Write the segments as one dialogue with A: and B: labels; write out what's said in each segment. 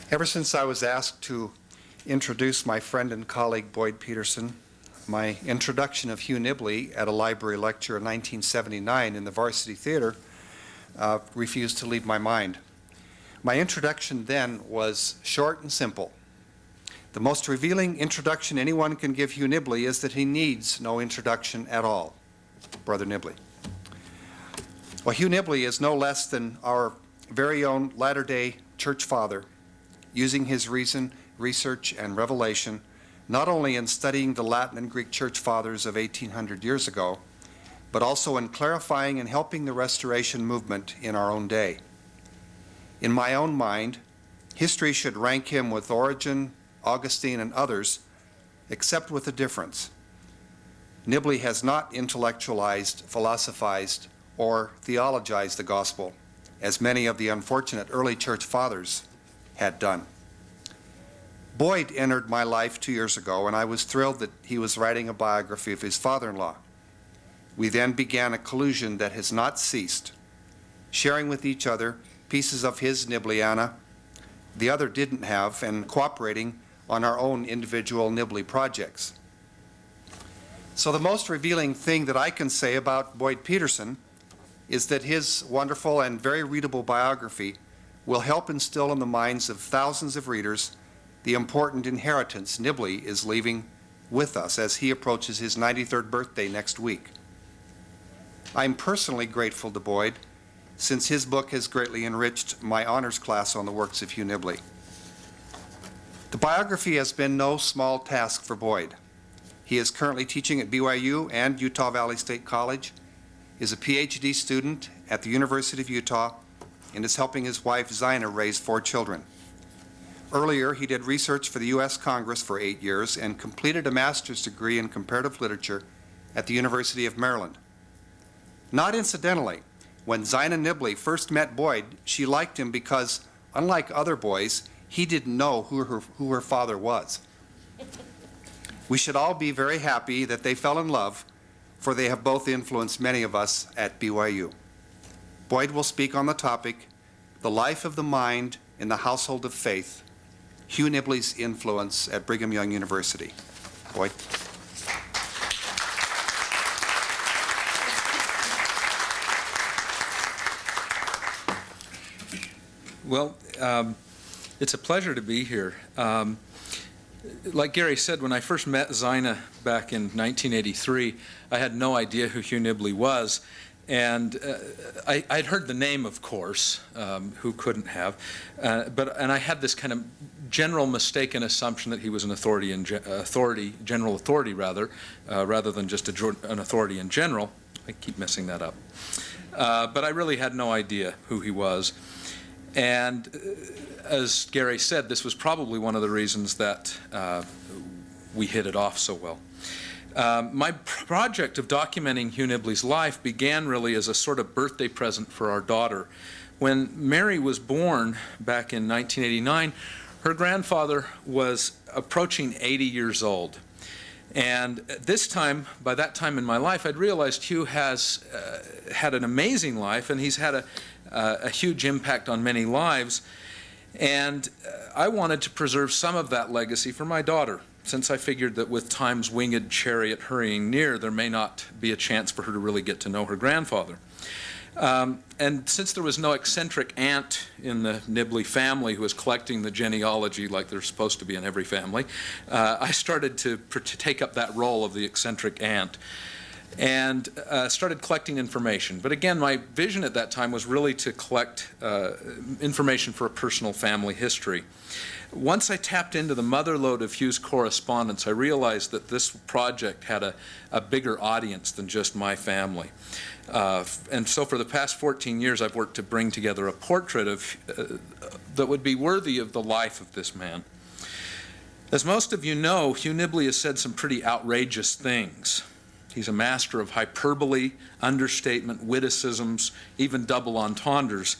A: Ever since I was asked to introduce my friend and colleague Boyd Peterson, my introduction of Hugh Nibley at a library lecture in 1979 in the Varsity Theater refused to leave my mind. My introduction then was short and simple. The most revealing introduction anyone can give Hugh Nibley is that he needs no introduction at all. Brother Nibley. Well, Hugh Nibley is no less than our very own Latter-day Church Father, using his reason, research, and revelation, not only in studying the Latin and Greek Church Fathers of 1800 years ago, but also in clarifying and helping the Restoration movement in our own day. In my own mind, history should rank him with Origen, Augustine, and others, except with a difference. Nibley has not intellectualized, philosophized, or theologized the gospel, as many of the unfortunate early church fathers had done. Boyd entered my life 2 years ago, and I was thrilled that he was writing a biography of his father-in-law. We then began a collusion that has not ceased, sharing with each other pieces of his Nibleyana the other didn't have, and cooperating on our own individual Nibley projects. So the most revealing thing that I can say about Boyd Peterson is that his wonderful and very readable biography will help instill in the minds of thousands of readers the important inheritance Nibley is leaving with us as he approaches his 93rd birthday next week. I'm personally grateful to Boyd, since his book has greatly enriched my honors class on the works of Hugh Nibley. The biography has been no small task for Boyd. He is currently teaching at BYU and Utah Valley State College, is a PhD student at the University of Utah, and is helping his wife Zina raise 4 children. Earlier, he did research for the U.S. Congress for 8 years and completed a master's degree in comparative literature at the University of Maryland. Not incidentally, when Zina Nibley first met Boyd, she liked him because, unlike other boys, he didn't know who her father was. We should all be very happy that they fell in love, for they have both influenced many of us at BYU. Boyd will speak on the topic, The Life of the Mind in the Household of Faith, Hugh Nibley's Influence at Brigham Young University. Boyd.
B: Well, it's a pleasure to be here. Like Gary said, when I first met Zina back in 1983, I had no idea who Hugh Nibley was. And I'd heard the name, of course, who couldn't have, and I had this kind of general mistaken assumption that he was an general authority rather than just an authority in general. I keep messing that up. But I really had no idea who he was. And as Gary said, this was probably one of the reasons that we hit it off so well. My project of documenting Hugh Nibley's life began really as a sort of birthday present for our daughter. When Mary was born back in 1989, her grandfather was approaching 80 years old. And this time, by that time in my life, I'd realized Hugh has had an amazing life, and he's had a huge impact on many lives. And I wanted to preserve some of that legacy for my daughter, since I figured that with time's winged chariot hurrying near, there may not be a chance for her to really get to know her grandfather. And since there was no eccentric aunt in the Nibley family who was collecting the genealogy like there's supposed to be in every family, I started to take up that role of the eccentric aunt and started collecting information. But again, my vision at that time was really to collect information for a personal family history. Once I tapped into the motherlode of Hugh's correspondence, I realized that this project had a bigger audience than just my family. And so for the past 14 years, I've worked to bring together a portrait of that would be worthy of the life of this man. As most of you know, Hugh Nibley has said some pretty outrageous things. He's a master of hyperbole, understatement, witticisms, even double entendres.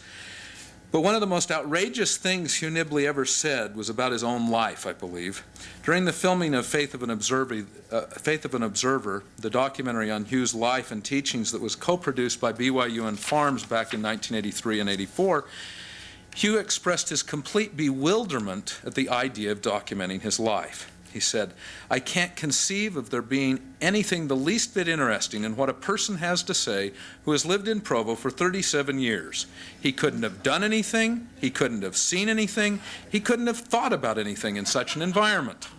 B: But one of the most outrageous things Hugh Nibley ever said was about his own life, I believe. During the filming of Faith of an Observer, the documentary on Hugh's life and teachings that was co-produced by BYU and Farms back in 1983 and 84, Hugh expressed his complete bewilderment at the idea of documenting his life. He said, "I can't conceive of there being anything the least bit interesting in what a person has to say who has lived in Provo for 37 years. He couldn't have done anything, he couldn't have seen anything, he couldn't have thought about anything in such an environment."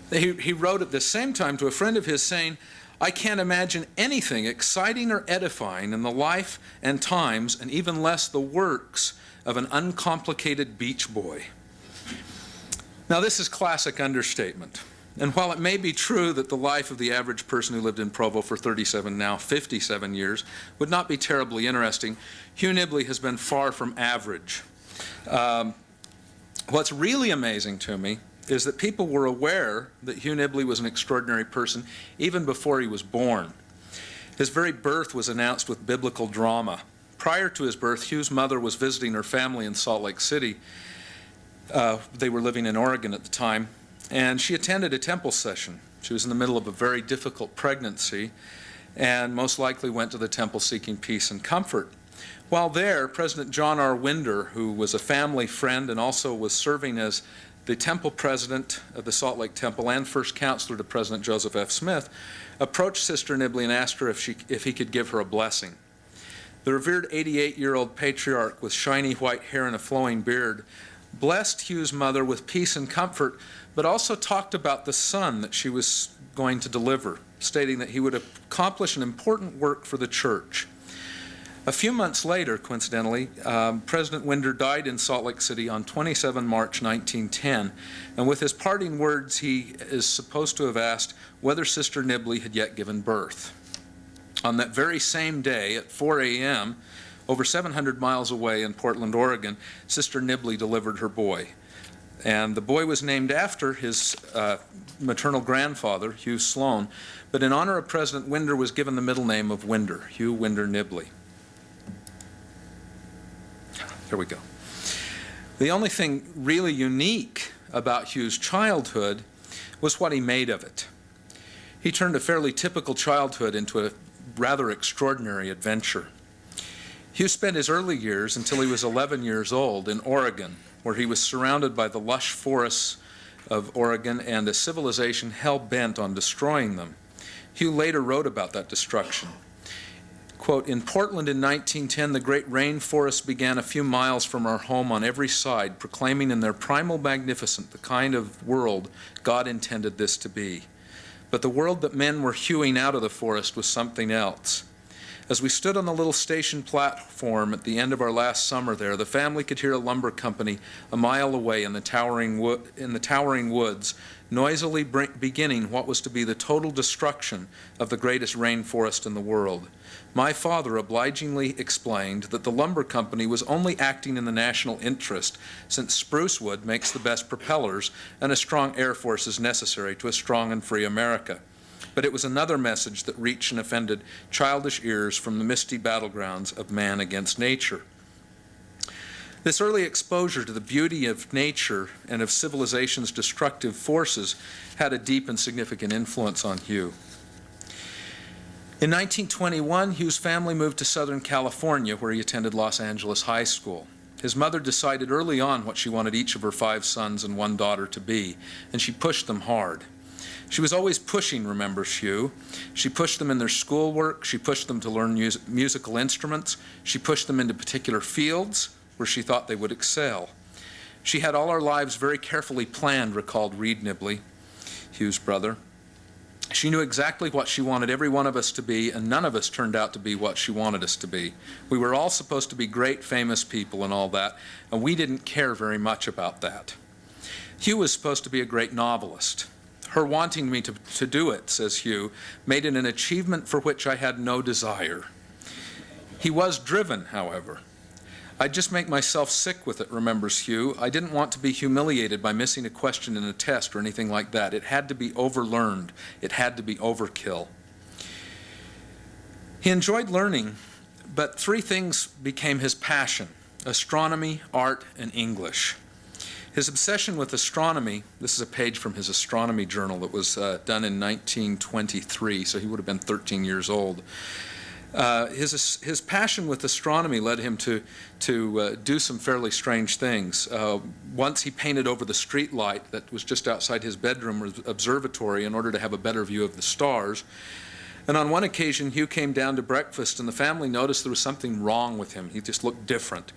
B: He wrote at the same time to a friend of his saying, "I can't imagine anything exciting or edifying in the life and times, and even less the works, of an uncomplicated beach boy." Now, this is classic understatement. And while it may be true that the life of the average person who lived in Provo for 37, now 57 years would not be terribly interesting, Hugh Nibley has been far from average. What's really amazing to me is that people were aware that Hugh Nibley was an extraordinary person even before he was born. His very birth was announced with biblical drama. Prior to his birth, Hugh's mother was visiting her family in Salt Lake City. They were living in Oregon at the time, and she attended a temple session. She was in the middle of a very difficult pregnancy and most likely went to the temple seeking peace and comfort. While there, President John R. Winder, who was a family friend and also was serving as the temple president of the Salt Lake Temple and first counselor to President Joseph F. Smith, approached Sister Nibley and asked her if he could give her a blessing. The revered 88-year-old patriarch with shiny white hair and a flowing beard blessed Hugh's mother with peace and comfort, but also talked about the son that she was going to deliver, stating that he would accomplish an important work for the church. A few months later, coincidentally, President Winder died in Salt Lake City on 27 March 1910, and with his parting words, he is supposed to have asked whether Sister Nibley had yet given birth. On that very same day at 4 a.m., over 700 miles away in Portland, Oregon, Sister Nibley delivered her boy. And the boy was named after his maternal grandfather, Hugh Sloan, but in honor of President Winder was given the middle name of Winder, Hugh Winder Nibley. There we go. The only thing really unique about Hugh's childhood was what he made of it. He turned a fairly typical childhood into a rather extraordinary adventure. Hugh spent his early years until he was 11 years old in Oregon, where he was surrounded by the lush forests of Oregon and a civilization hell-bent on destroying them. Hugh later wrote about that destruction. Quote, "In Portland in 1910, the great rainforests began a few miles from our home on every side, proclaiming in their primal magnificence the kind of world God intended this to be. But the world that men were hewing out of the forest was something else. As we stood on the little station platform at the end of our last summer there, the family could hear a lumber company a mile away in the towering woods, noisily beginning what was to be the total destruction of the greatest rainforest in the world. My father obligingly explained that the lumber company was only acting in the national interest, since spruce wood makes the best propellers and a strong air force is necessary to a strong and free America. But it was another message that reached and offended childish ears from the misty battlegrounds of man against nature." This early exposure to the beauty of nature and of civilization's destructive forces had a deep and significant influence on Hugh. In 1921, Hugh's family moved to Southern California, where he attended Los Angeles High School. His mother decided early on what she wanted each of her 5 sons and 1 daughter to be, and she pushed them hard. She was always pushing, remembers Hugh. She pushed them in their schoolwork. She pushed them to learn musical instruments. She pushed them into particular fields where she thought they would excel. She had all our lives very carefully planned, recalled Reed Nibley, Hugh's brother. She knew exactly what she wanted every one of us to be, and none of us turned out to be what she wanted us to be. We were all supposed to be great, famous people and all that, and we didn't care very much about that. Hugh was supposed to be a great novelist. Her wanting me to do it, says Hugh, made it an achievement for which I had no desire. He was driven, however. I'd just make myself sick with it, remembers Hugh. I didn't want to be humiliated by missing a question in a test or anything like that. It had to be overlearned. It had to be overkill. He enjoyed learning, but 3 things became his passion: astronomy, art, and English. His obsession with astronomy, this is a page from his astronomy journal that was done in 1923, so he would have been 13 years old. His passion with astronomy led him to do some fairly strange things. Once he painted over the street light that was just outside his bedroom observatory in order to have a better view of the stars. And on one occasion, Hugh came down to breakfast, and the family noticed there was something wrong with him. He just looked different.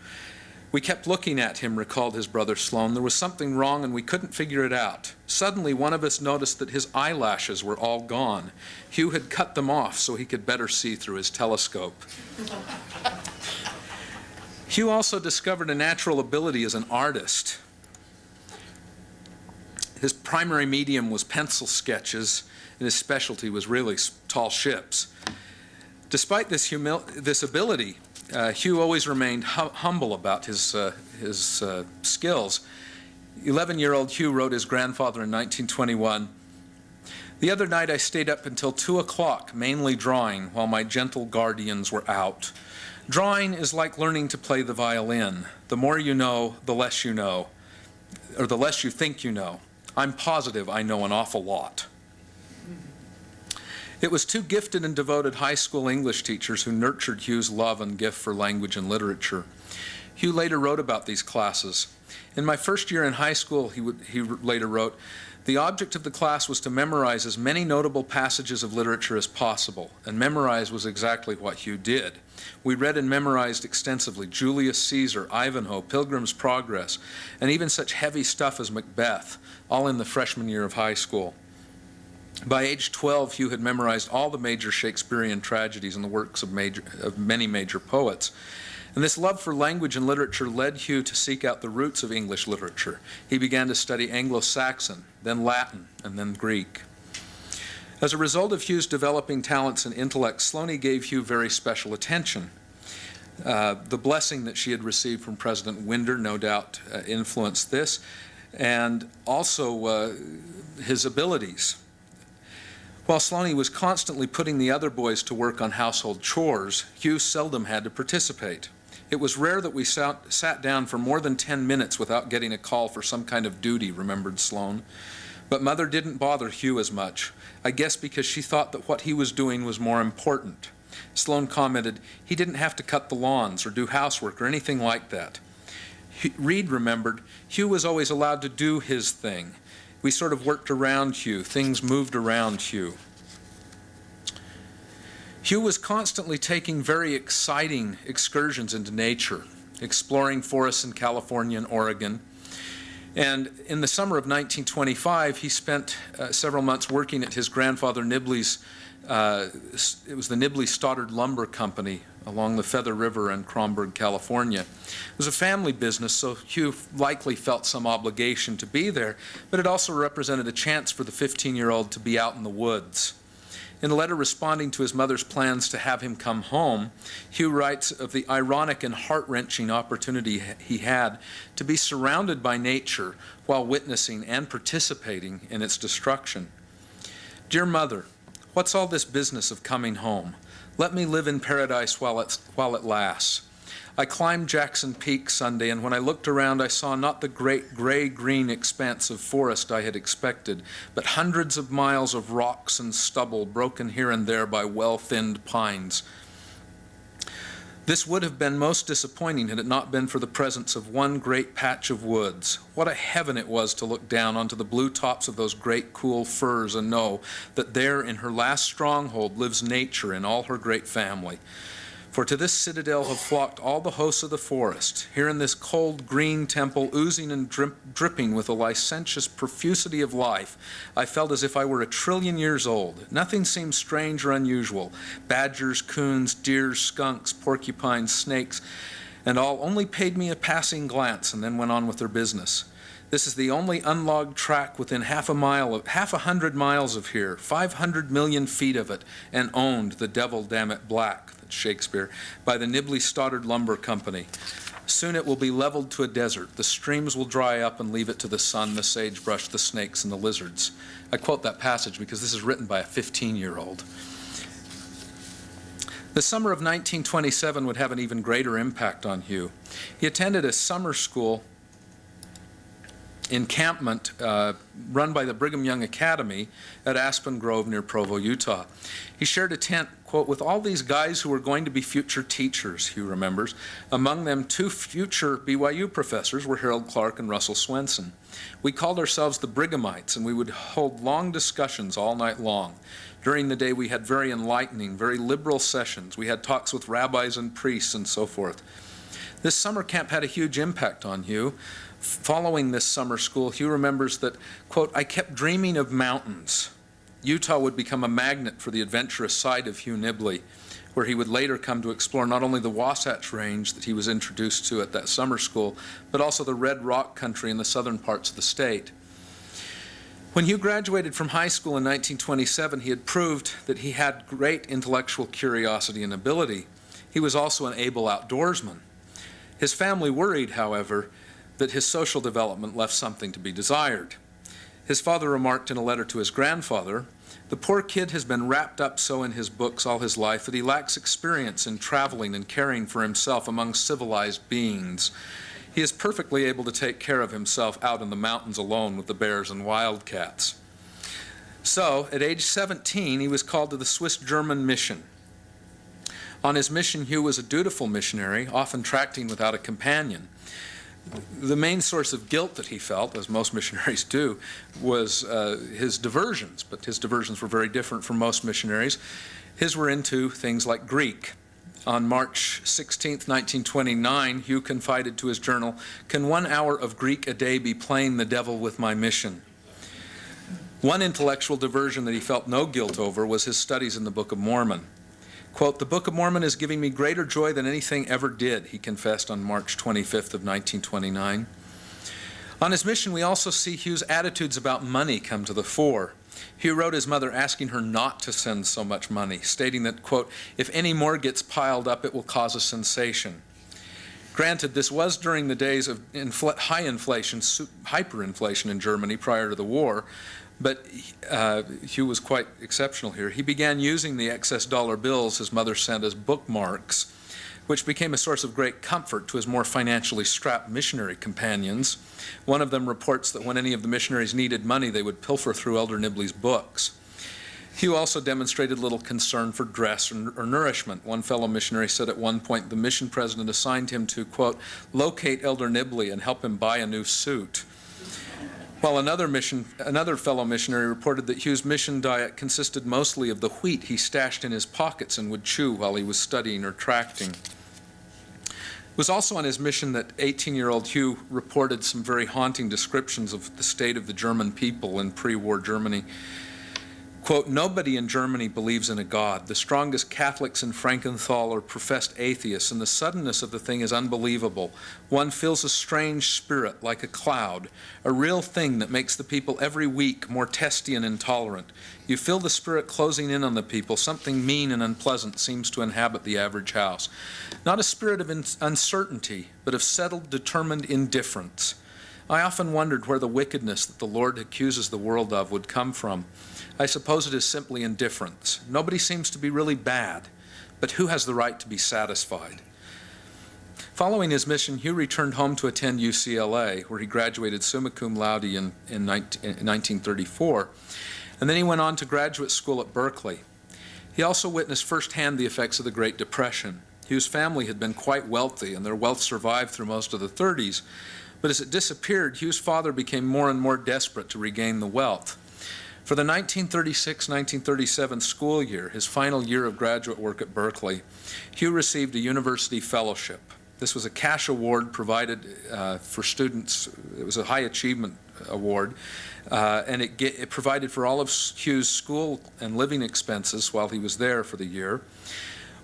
B: We kept looking at him, recalled his brother Sloane. There was something wrong, and we couldn't figure it out. Suddenly, one of us noticed that his eyelashes were all gone. Hugh had cut them off so he could better see through his telescope. Hugh also discovered a natural ability as an artist. His primary medium was pencil sketches, and his specialty was really tall ships. Despite this ability, Hugh always remained humble about his skills. 11-year-old Hugh wrote his grandfather in 1921, "The other night I stayed up until 2 o'clock, mainly drawing, while my gentle guardians were out. Drawing is like learning to play the violin. The more you know, the less you know, or the less you think you know. I'm positive I know an awful lot." It was two gifted and devoted high school English teachers who nurtured Hugh's love and gift for language and literature. Hugh later wrote about these classes. "In my first year in high school," he later wrote, "the object of the class was to memorize as many notable passages of literature as possible, and memorize was exactly what Hugh did. We read and memorized extensively Julius Caesar, Ivanhoe, Pilgrim's Progress, and even such heavy stuff as Macbeth, all in the freshman year of high school. By age 12, Hugh had memorized all the major Shakespearean tragedies and the works of many major poets. And this love for language and literature led Hugh to seek out the roots of English literature. He began to study Anglo-Saxon, then Latin, and then Greek. As a result of Hugh's developing talents and intellect, Sloane gave Hugh very special attention. The blessing that she had received from President Winder no doubt influenced this, and also his abilities. While Sloane was constantly putting the other boys to work on household chores, Hugh seldom had to participate. It was rare that we sat down for more than 10 minutes without getting a call for some kind of duty, remembered Sloane. But Mother didn't bother Hugh as much, I guess because she thought that what he was doing was more important. Sloane commented, "He didn't have to cut the lawns or do housework or anything like that." Reed remembered, "Hugh was always allowed to do his thing. We sort of worked around Hugh. Things moved around Hugh." Hugh was constantly taking very exciting excursions into nature, exploring forests in California and Oregon. And in the summer of 1925, he spent several months working at his grandfather Nibley's, it was the Nibley Stoddard Lumber Company along the Feather River in Kronberg, California. It was a family business, so Hugh likely felt some obligation to be there, but it also represented a chance for the 15-year-old to be out in the woods. In a letter responding to his mother's plans to have him come home, Hugh writes of the ironic and heart-wrenching opportunity he had to be surrounded by nature while witnessing and participating in its destruction. "Dear Mother, what's all this business of coming home? Let me live in paradise while it lasts. I climbed Jackson Peak Sunday, and when I looked around, I saw not the great gray-green expanse of forest I had expected, but hundreds of miles of rocks and stubble broken here and there by well-thinned pines. This would have been most disappointing had it not been for the presence of one great patch of woods. What a heaven it was to look down onto the blue tops of those great cool firs and know that there in her last stronghold lives nature in all her great family. For to this citadel have flocked all the hosts of the forest. Here in this cold green temple, oozing and dripping with a licentious profusity of life, I felt as if I were 1,000,000,000 years old. Nothing seemed strange or unusual. Badgers, coons, deer, skunks, porcupines, snakes, and all only paid me a passing glance and then went on with their business. This is the only unlogged track within half a 100 miles of here, 500 million feet of it, and owned, the devil damn it black, Shakespeare, by the Nibley Stoddard Lumber Company. Soon it will be leveled to a desert. The streams will dry up and leave it to the sun, the sagebrush, the snakes, and the lizards." I quote that passage because this is written by a 15-year-old. The summer of 1927 would have an even greater impact on Hugh. He attended a summer school encampment run by the Brigham Young Academy at Aspen Grove near Provo, Utah. He shared a tent, quote, with all these guys who were going to be future teachers, Hugh remembers, among them 2 future BYU professors were Harold Clark and Russell Swenson. We called ourselves the Brighamites, and we would hold long discussions all night long. During the day, we had very enlightening, very liberal sessions. We had talks with rabbis and priests and so forth. This summer camp had a huge impact on Hugh. Following this summer school, Hugh remembers that, quote, I kept dreaming of mountains. Utah would become a magnet for the adventurous side of Hugh Nibley, where he would later come to explore not only the Wasatch Range that he was introduced to at that summer school, but also the Red Rock country in the southern parts of the state. When Hugh graduated from high school in 1927, he had proved that he had great intellectual curiosity and ability. He was also an able outdoorsman. His family worried, however, that his social development left something to be desired. His father remarked in a letter to his grandfather, the poor kid has been wrapped up so in his books all his life that he lacks experience in traveling and caring for himself among civilized beings. He is perfectly able to take care of himself out in the mountains alone with the bears and wildcats. So, at age 17, he was called to the Swiss-German mission. On his mission, Hugh was a dutiful missionary, often tracting without a companion. The main source of guilt that he felt, as most missionaries do, was his diversions, but his diversions were very different from most missionaries. His were into things like Greek. On March 16, 1929, Hugh confided to his journal, "Can 1 hour of Greek a day be playing the devil with my mission?" One intellectual diversion that he felt no guilt over was his studies in the Book of Mormon. Quote, the Book of Mormon is giving me greater joy than anything ever did, he confessed on March 25th of 1929. On his mission, we also see Hugh's attitudes about money come to the fore. Hugh wrote his mother asking her not to send so much money, stating that, quote, if any more gets piled up, it will cause a sensation. Granted, this was during the days of high inflation, hyperinflation in Germany prior to the war, but Hugh was quite exceptional here. He began using the excess dollar bills his mother sent as bookmarks, which became a source of great comfort to his more financially strapped missionary companions. One of them reports that when any of the missionaries needed money, they would pilfer through Elder Nibley's books. Hugh also demonstrated little concern for dress or nourishment. One fellow missionary said at one point the mission president assigned him to, quote, locate Elder Nibley and help him buy a new suit. While another fellow missionary reported that Hugh's mission diet consisted mostly of the wheat he stashed in his pockets and would chew while he was studying or tracting. It was also on his mission that 18-year-old Hugh reported some very haunting descriptions of the state of the German people in pre-war Germany. Quote, nobody in Germany believes in a God. The strongest Catholics in Frankenthal are professed atheists, and the suddenness of the thing is unbelievable. One feels a strange spirit, like a cloud, a real thing that makes the people every week more testy and intolerant. You feel the spirit closing in on the people. Something mean and unpleasant seems to inhabit the average house. Not a spirit of uncertainty, but of settled, determined indifference. I often wondered where the wickedness that the Lord accuses the world of would come from. I suppose it is simply indifference. Nobody seems to be really bad, but who has the right to be satisfied? Following his mission, Hugh returned home to attend UCLA, where he graduated summa cum laude in 1934, and then he went on to graduate school at Berkeley. He also witnessed firsthand the effects of the Great Depression. Hugh's family had been quite wealthy, and their wealth survived through most of the 30s, but as it disappeared, Hugh's father became more and more desperate to regain the wealth. For the 1936-1937 school year, his final year of graduate work at Berkeley, Hugh received a university fellowship. This was a cash award provided for students. It was a high achievement award, and it provided for all of Hugh's school and living expenses while he was there for the year.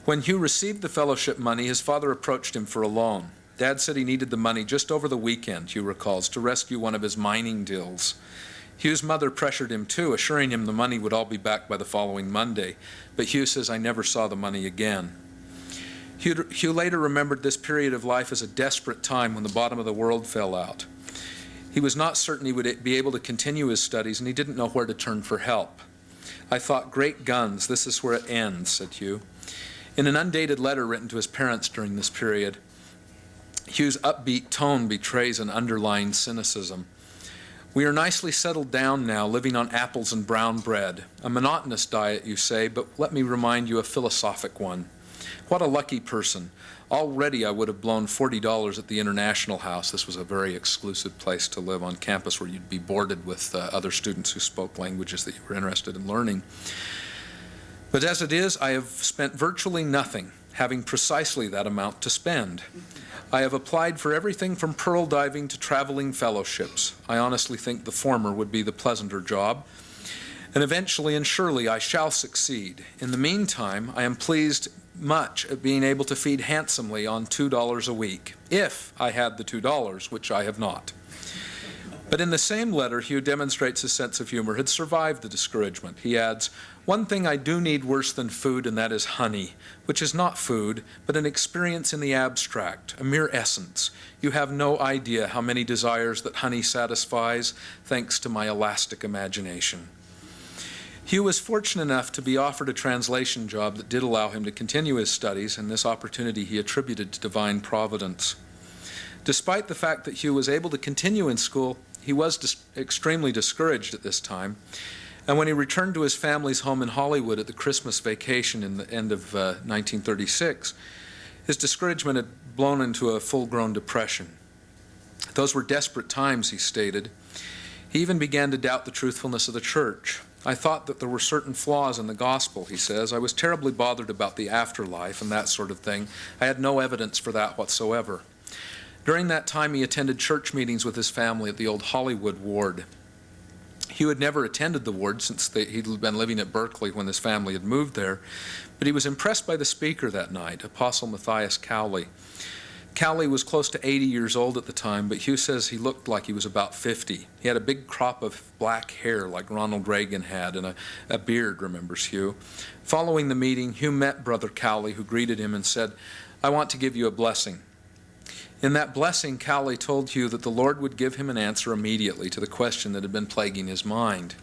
B: When Hugh received the fellowship money, his father approached him for a loan. Dad said he needed the money just over the weekend, Hugh recalls, to rescue one of his mining deals. Hugh's mother pressured him too, assuring him the money would all be back by the following Monday. But Hugh says, I never saw the money again. Hugh later remembered this period of life as a desperate time when the bottom of the world fell out. He was not certain he would be able to continue his studies, and he didn't know where to turn for help. I thought, great guns, this is where it ends, said Hugh. In an undated letter written to his parents during this period, Hugh's upbeat tone betrays an underlying cynicism. We are nicely settled down now, living on apples and brown bread. A monotonous diet, you say, but let me remind you a philosophic one. What a lucky person. Already I would have blown $40 at the International House. This was a very exclusive place to live on campus where you'd be boarded with other students who spoke languages that you were interested in learning. But as it is, I have spent virtually nothing, having precisely that amount to spend. I have applied for everything from pearl diving to traveling fellowships. I honestly think the former would be the pleasanter job. And eventually and surely I shall succeed. In the meantime, I am pleased much at being able to feed handsomely on $2 a week, if I had the $2, which I have not. But in the same letter, Hugh demonstrates his sense of humor had survived the discouragement. He adds, "One thing I do need worse than food, and that is honey, which is not food, but an experience in the abstract, a mere essence. You have no idea how many desires that honey satisfies, thanks to my elastic imagination." Hugh was fortunate enough to be offered a translation job that did allow him to continue his studies, and this opportunity he attributed to divine providence. Despite the fact that Hugh was able to continue in school, he was extremely discouraged at this time, and when he returned to his family's home in Hollywood at the Christmas vacation in the end of 1936, his discouragement had blown into a full-grown depression. Those were desperate times, he stated. He even began to doubt the truthfulness of the church. I thought that there were certain flaws in the gospel, he says. I was terribly bothered about the afterlife and that sort of thing. I had no evidence for that whatsoever. During that time, he attended church meetings with his family at the old Hollywood ward. Hugh had never attended the ward since he'd been living at Berkeley when his family had moved there, but he was impressed by the speaker that night, Apostle Matthias Cowley. Cowley was close to 80 years old at the time, but Hugh says he looked like he was about 50. He had a big crop of black hair like Ronald Reagan had, and a beard, remembers Hugh. Following the meeting, Hugh met Brother Cowley, who greeted him and said, "I want to give you a blessing." In that blessing, Cowley told Hugh that the Lord would give him an answer immediately to the question that had been plaguing his mind.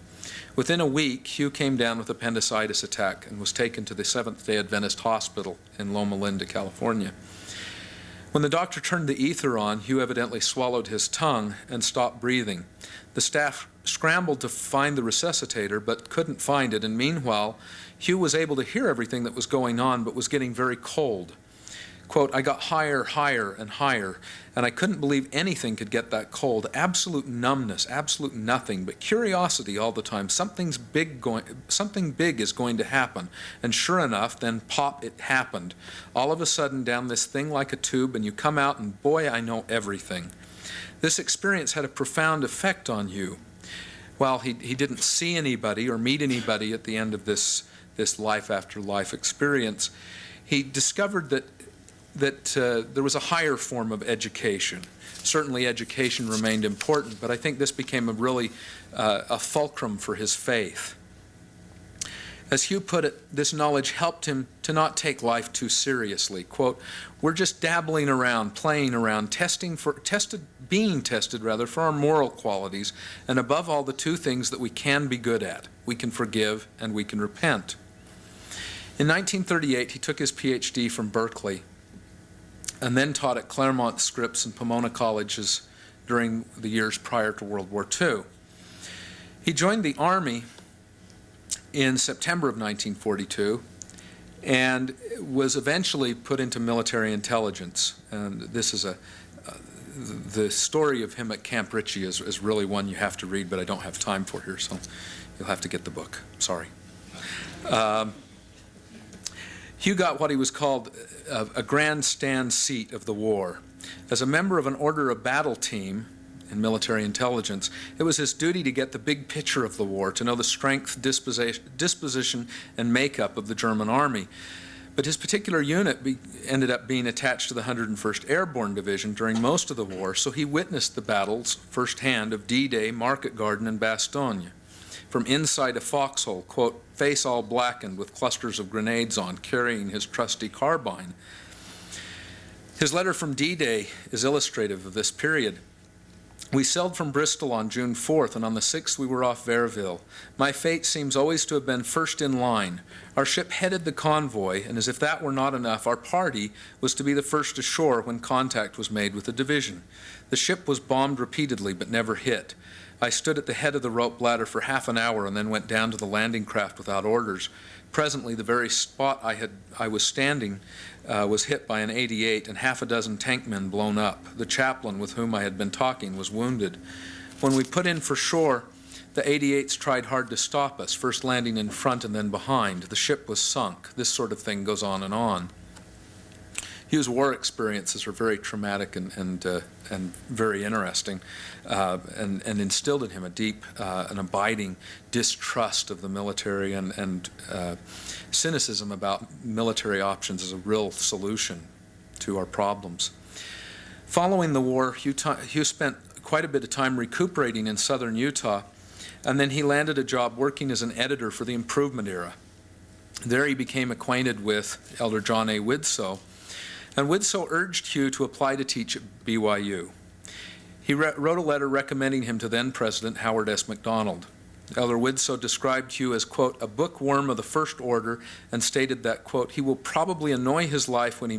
B: Within a week, Hugh came down with appendicitis attack and was taken to the Seventh-day Adventist Hospital in Loma Linda, California. When the doctor turned the ether on, Hugh evidently swallowed his tongue and stopped breathing. The staff scrambled to find the resuscitator, but couldn't find it, and meanwhile, Hugh was able to hear everything that was going on, but was getting very cold. Quote, "I got higher, higher, and higher, and I couldn't believe anything could get that cold. Absolute numbness, absolute nothing, but curiosity all the time. Something big is going to happen." And sure enough, then pop, it happened. All of a sudden, down this thing like a tube, and you come out, and boy, I know everything. This experience had a profound effect on Hugh. While he didn't see anybody or meet anybody at the end of this life after life experience, he discovered that there was a higher form of education. Certainly education remained important, but I think this became a fulcrum for his faith. As Hugh put it, this knowledge helped him to not take life too seriously. Quote, "We're just dabbling around, playing around, being tested for our moral qualities, and above all, the two things that we can be good at. We can forgive and we can repent." In 1938, he took his PhD from Berkeley, and then taught at Claremont Scripps and Pomona colleges during the years prior to World War II. He joined the Army in September of 1942 and was eventually put into military intelligence. And this is the story of him at Camp Ritchie is really one you have to read, but I don't have time for here, so you'll have to get the book. Sorry. Hugh got what he was called a grandstand seat of the war. As a member of an order of battle team in military intelligence, it was his duty to get the big picture of the war, to know the strength, disposition, and makeup of the German army. But his particular unit ended up being attached to the 101st Airborne Division during most of the war, so he witnessed the battles firsthand of D-Day, Market Garden, and Bastogne. From inside a foxhole, quote, "face all blackened with clusters of grenades on, carrying his trusty carbine." His letter from D-Day is illustrative of this period. "We sailed from Bristol on June 4th, and on the 6th we were off Verville. My fate seems always to have been first in line. Our ship headed the convoy, and as if that were not enough, our party was to be the first ashore when contact was made with the division. The ship was bombed repeatedly but never hit. I stood at the head of the rope ladder for half an hour and then went down to the landing craft without orders. Presently, the very spot I was standing was hit by an 88 and half a dozen tank men blown up. The chaplain with whom I had been talking was wounded. When we put in for shore, the 88s tried hard to stop us, first landing in front and then behind. The ship was sunk. This sort of thing goes on and on. Hugh's war experiences are very traumatic and very interesting, and instilled in him a deep and abiding distrust of the military and cynicism about military options as a real solution to our problems. Following the war, Hugh spent quite a bit of time recuperating in southern Utah, and then he landed a job working as an editor for the Improvement Era. There he became acquainted with Elder John A. Widtsoe, and Widtsoe urged Hugh to apply to teach at BYU. He wrote a letter recommending him to then-President Howard S. McDonald. Elder Widtsoe described Hugh as, quote, a bookworm of the first order, and stated that, quote, he will probably annoy his wife when he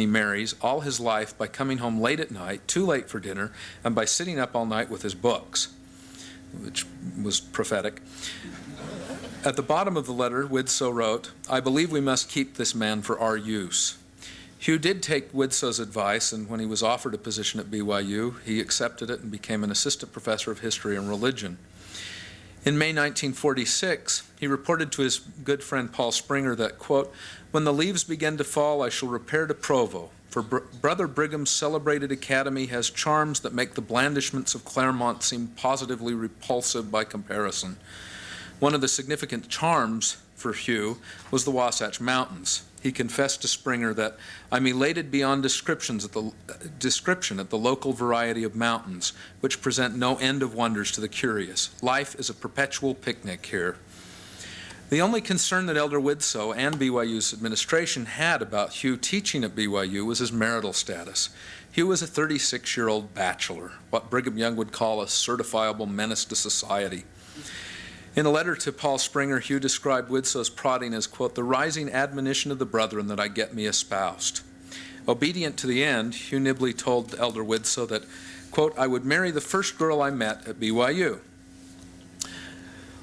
B: marries all his life by coming home late at night, too late for dinner, and by sitting up all night with his books, which was prophetic. At the bottom of the letter, Widtsoe wrote, I believe we must keep this man for our use. Hugh did take Widtsoe's advice, and when he was offered a position at BYU, he accepted it and became an assistant professor of history and religion. In May 1946, he reported to his good friend Paul Springer that, quote, when the leaves begin to fall, I shall repair to Provo, for Brother Brigham's celebrated academy has charms that make the blandishments of Claremont seem positively repulsive by comparison. One of the significant charms for Hugh was the Wasatch Mountains. He confessed to Springer that, I'm elated beyond description at the local variety of mountains, which present no end of wonders to the curious. Life is a perpetual picnic here. The only concern that Elder Widtsoe and BYU's administration had about Hugh teaching at BYU was his marital status. Hugh was a 36-year-old bachelor, what Brigham Young would call a certifiable menace to society. In a letter to Paul Springer, Hugh described Widtsoe's prodding as, quote, the rising admonition of the brethren that I get me espoused. Obedient to the end, Hugh Nibley told Elder Widtsoe that, quote, I would marry the first girl I met at BYU.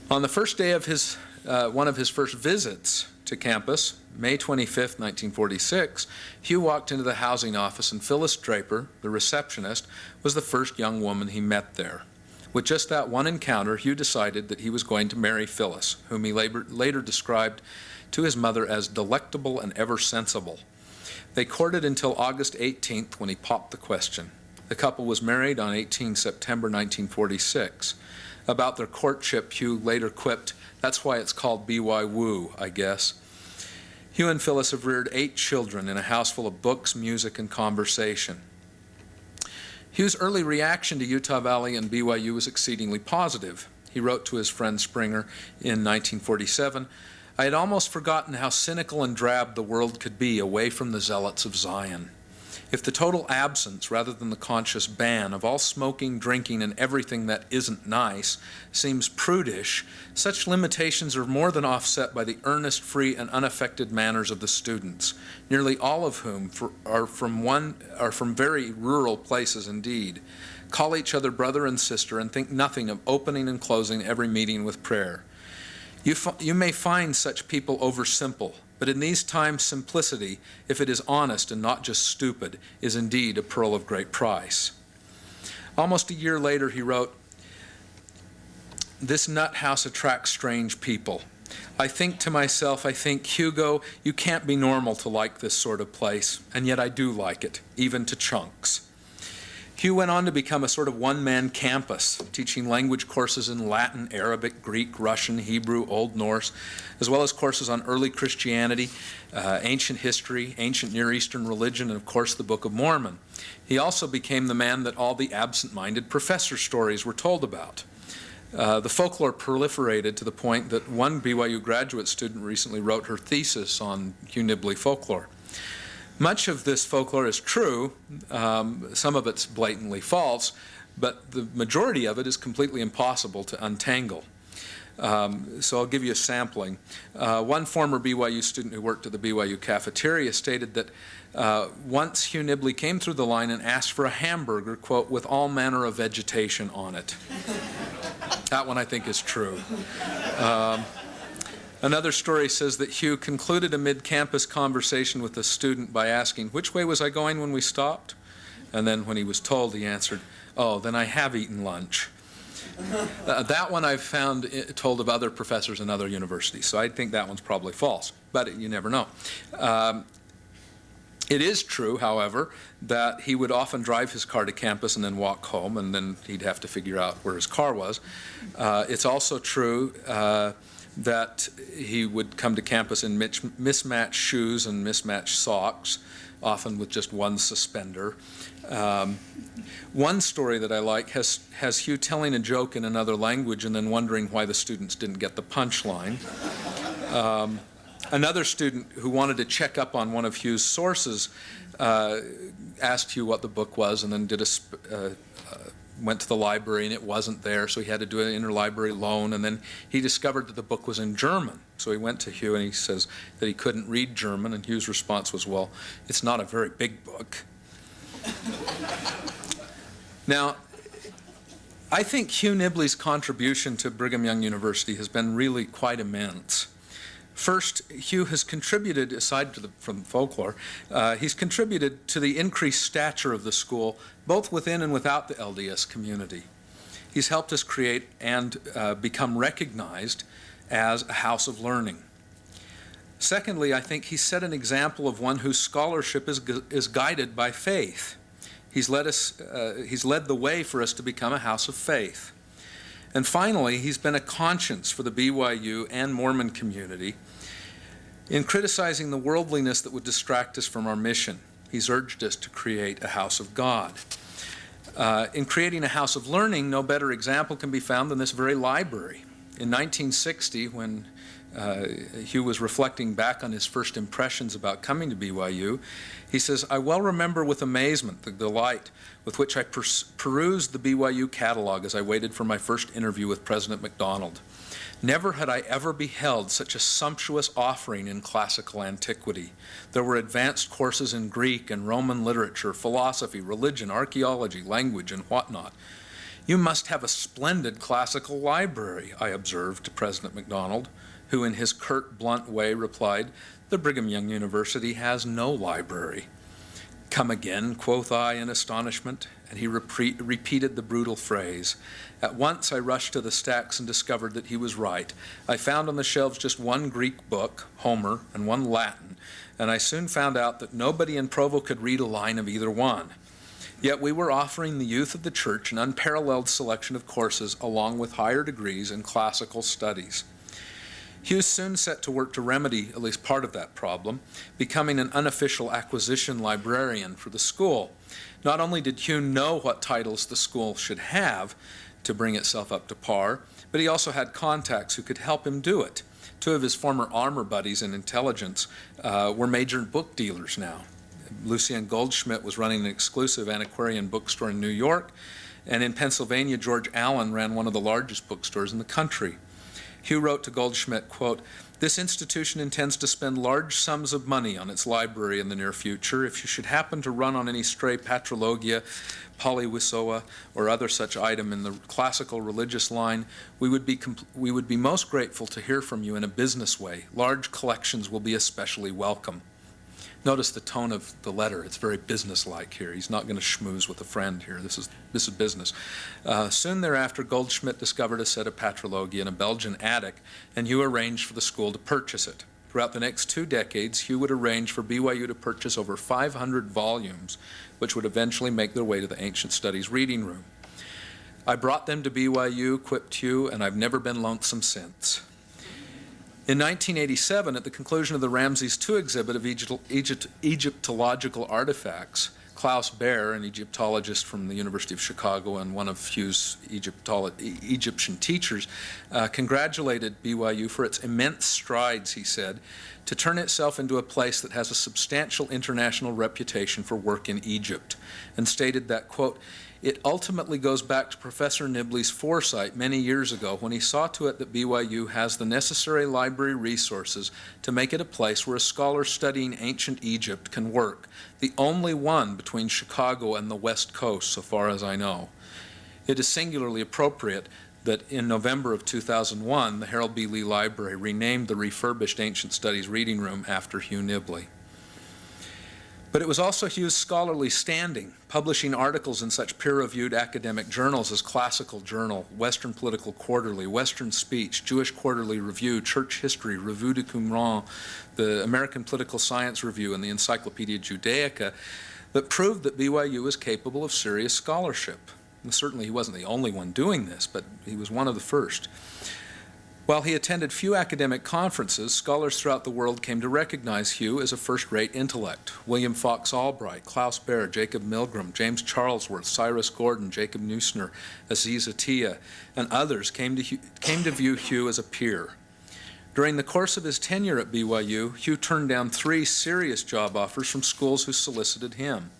B: On the first day of one of his first visits to campus, May 25, 1946, Hugh walked into the housing office, and Phyllis Draper, the receptionist, was the first young woman he met there. With just that one encounter, Hugh decided that he was going to marry Phyllis, whom he later described to his mother as delectable and ever sensible. They courted until August 18th, when he popped the question. The couple was married on 18 September 1946. About their courtship, Hugh later quipped, that's why it's called BYU, I guess. Hugh and Phyllis have reared 8 children in a house full of books, music, and conversation. Hugh's early reaction to Utah Valley and BYU was exceedingly positive. He wrote to his friend Springer in 1947, I had almost forgotten how cynical and drab the world could be away from the zealots of Zion. If the total absence, rather than the conscious ban, of all smoking, drinking, and everything that isn't nice seems prudish, such limitations are more than offset by the earnest, free, and unaffected manners of the students, nearly all of whom are from very rural places indeed, call each other brother and sister, and think nothing of opening and closing every meeting with prayer. You may find such people oversimple, but in these times simplicity, if it is honest and not just stupid, is indeed a pearl of great price. Almost a year later he wrote, this nut house attracts strange people. I think to myself, Hugo, you can't be normal to like this sort of place, and yet I do like it, even to chunks. Hugh went on to become a sort of one-man campus, teaching language courses in Latin, Arabic, Greek, Russian, Hebrew, Old Norse, as well as courses on early Christianity, ancient history, ancient Near Eastern religion, and of course the Book of Mormon. He also became the man that all the absent-minded professor stories were told about. The folklore proliferated to the point that one BYU graduate student recently wrote her thesis on Hugh Nibley folklore. Much of this folklore is true, some of it's blatantly false, but the majority of it is completely impossible to untangle. So I'll give you a sampling. One former BYU student who worked at the BYU cafeteria stated that once Hugh Nibley came through the line and asked for a hamburger, quote, with all manner of vegetation on it. That one I think is true. Another story says that Hugh concluded a mid-campus conversation with a student by asking, which way was I going when we stopped? And then when he was told, he answered, oh, then I have eaten lunch. That one I've found told of other professors in other universities, so I think that one's probably false, but you never know. It is true, however, that he would often drive his car to campus and then walk home, and then he'd have to figure out where his car was. It's also true that he would come to campus in mismatched shoes and mismatched socks, often with just one suspender. One story that I like has Hugh telling a joke in another language and then wondering why the students didn't get the punchline. Another student who wanted to check up on one of Hugh's sources asked Hugh what the book was and then went to the library and it wasn't there, so he had to do an interlibrary loan, and then he discovered that the book was in German. So he went to Hugh and he says that he couldn't read German, and Hugh's response was, well, it's not a very big book. Now, I think Hugh Nibley's contribution to Brigham Young University has been really quite immense. First, Hugh has contributed, aside from folklore, he's contributed to the increased stature of the school, both within and without the LDS community. He's helped us create and become recognized as a house of learning. Secondly, I think he's set an example of one whose scholarship is guided by faith. He's led the way for us to become a house of faith. And finally, he's been a conscience for the BYU and Mormon community in criticizing the worldliness that would distract us from our mission. He's urged us to create a house of God. In creating a house of learning, no better example can be found than this very library. In 1960, when Hugh was reflecting back on his first impressions about coming to BYU, he says, I well remember with amazement the delight with which I perused the BYU catalog as I waited for my first interview with President MacDonald. Never had I ever beheld such a sumptuous offering in classical antiquity. There were advanced courses in Greek and Roman literature, philosophy, religion, archaeology, language, and whatnot. You must have a splendid classical library, I observed to President MacDonald, who in his curt, blunt way replied, the Brigham Young University has no library. Come again, quoth I in astonishment, and he repeated the brutal phrase. At once I rushed to the stacks and discovered that he was right. I found on the shelves just one Greek book, Homer, and one Latin, and I soon found out that nobody in Provo could read a line of either one. Yet we were offering the youth of the church an unparalleled selection of courses along with higher degrees in classical studies. Hugh soon set to work to remedy at least part of that problem, becoming an unofficial acquisition librarian for the school. Not only did Hugh know what titles the school should have to bring itself up to par, but he also had contacts who could help him do it. Two of his former armor buddies in intelligence were major book dealers now. Lucien Goldschmidt was running an exclusive antiquarian bookstore in New York, and in Pennsylvania, George Allen ran one of the largest bookstores in the country. Hugh wrote to Goldschmidt, quote, this institution intends to spend large sums of money on its library in the near future. If you should happen to run on any stray patrologia, polywisoa, or other such item in the classical religious line, we would be most grateful to hear from you in a business way. Large collections will be especially welcome. Notice the tone of the letter. It's very businesslike here. He's not going to schmooze with a friend here. This is business. Soon thereafter, Goldschmidt discovered a set of patrologia in a Belgian attic, and Hugh arranged for the school to purchase it. Throughout the next 2 decades, Hugh would arrange for BYU to purchase over 500 volumes, which would eventually make their way to the Ancient Studies reading room. I brought them to BYU, quipped Hugh, and I've never been lonesome since. In 1987, at the conclusion of the Ramses II exhibit of Egyptological artifacts, Klaus Baer, an Egyptologist from the University of Chicago and one of Hugh's Egyptian teachers, congratulated BYU for its immense strides, he said, to turn itself into a place that has a substantial international reputation for work in Egypt, and stated that, quote, "It ultimately goes back to Professor Nibley's foresight many years ago when he saw to it that BYU has the necessary library resources to make it a place where a scholar studying ancient Egypt can work, the only one between Chicago and the West Coast, so far as I know." It is singularly appropriate that in November of 2001, the Harold B. Lee Library renamed the refurbished Ancient Studies Reading Room after Hugh Nibley. But it was also Hugh's scholarly standing, publishing articles in such peer-reviewed academic journals as Classical Journal, Western Political Quarterly, Western Speech, Jewish Quarterly Review, Church History, Revue de Qumran, the American Political Science Review, and the Encyclopedia Judaica, that proved that BYU was capable of serious scholarship. And certainly he wasn't the only one doing this, but he was one of the first. While he attended few academic conferences, scholars throughout the world came to recognize Hugh as a first-rate intellect. William Fox Albright, Klaus Baer, Jacob Milgram, James Charlesworth, Cyrus Gordon, Jacob Neusner, Aziz Atiya, and others came to view Hugh as a peer. During the course of his tenure at BYU, Hugh turned down 3 serious job offers from schools who solicited him.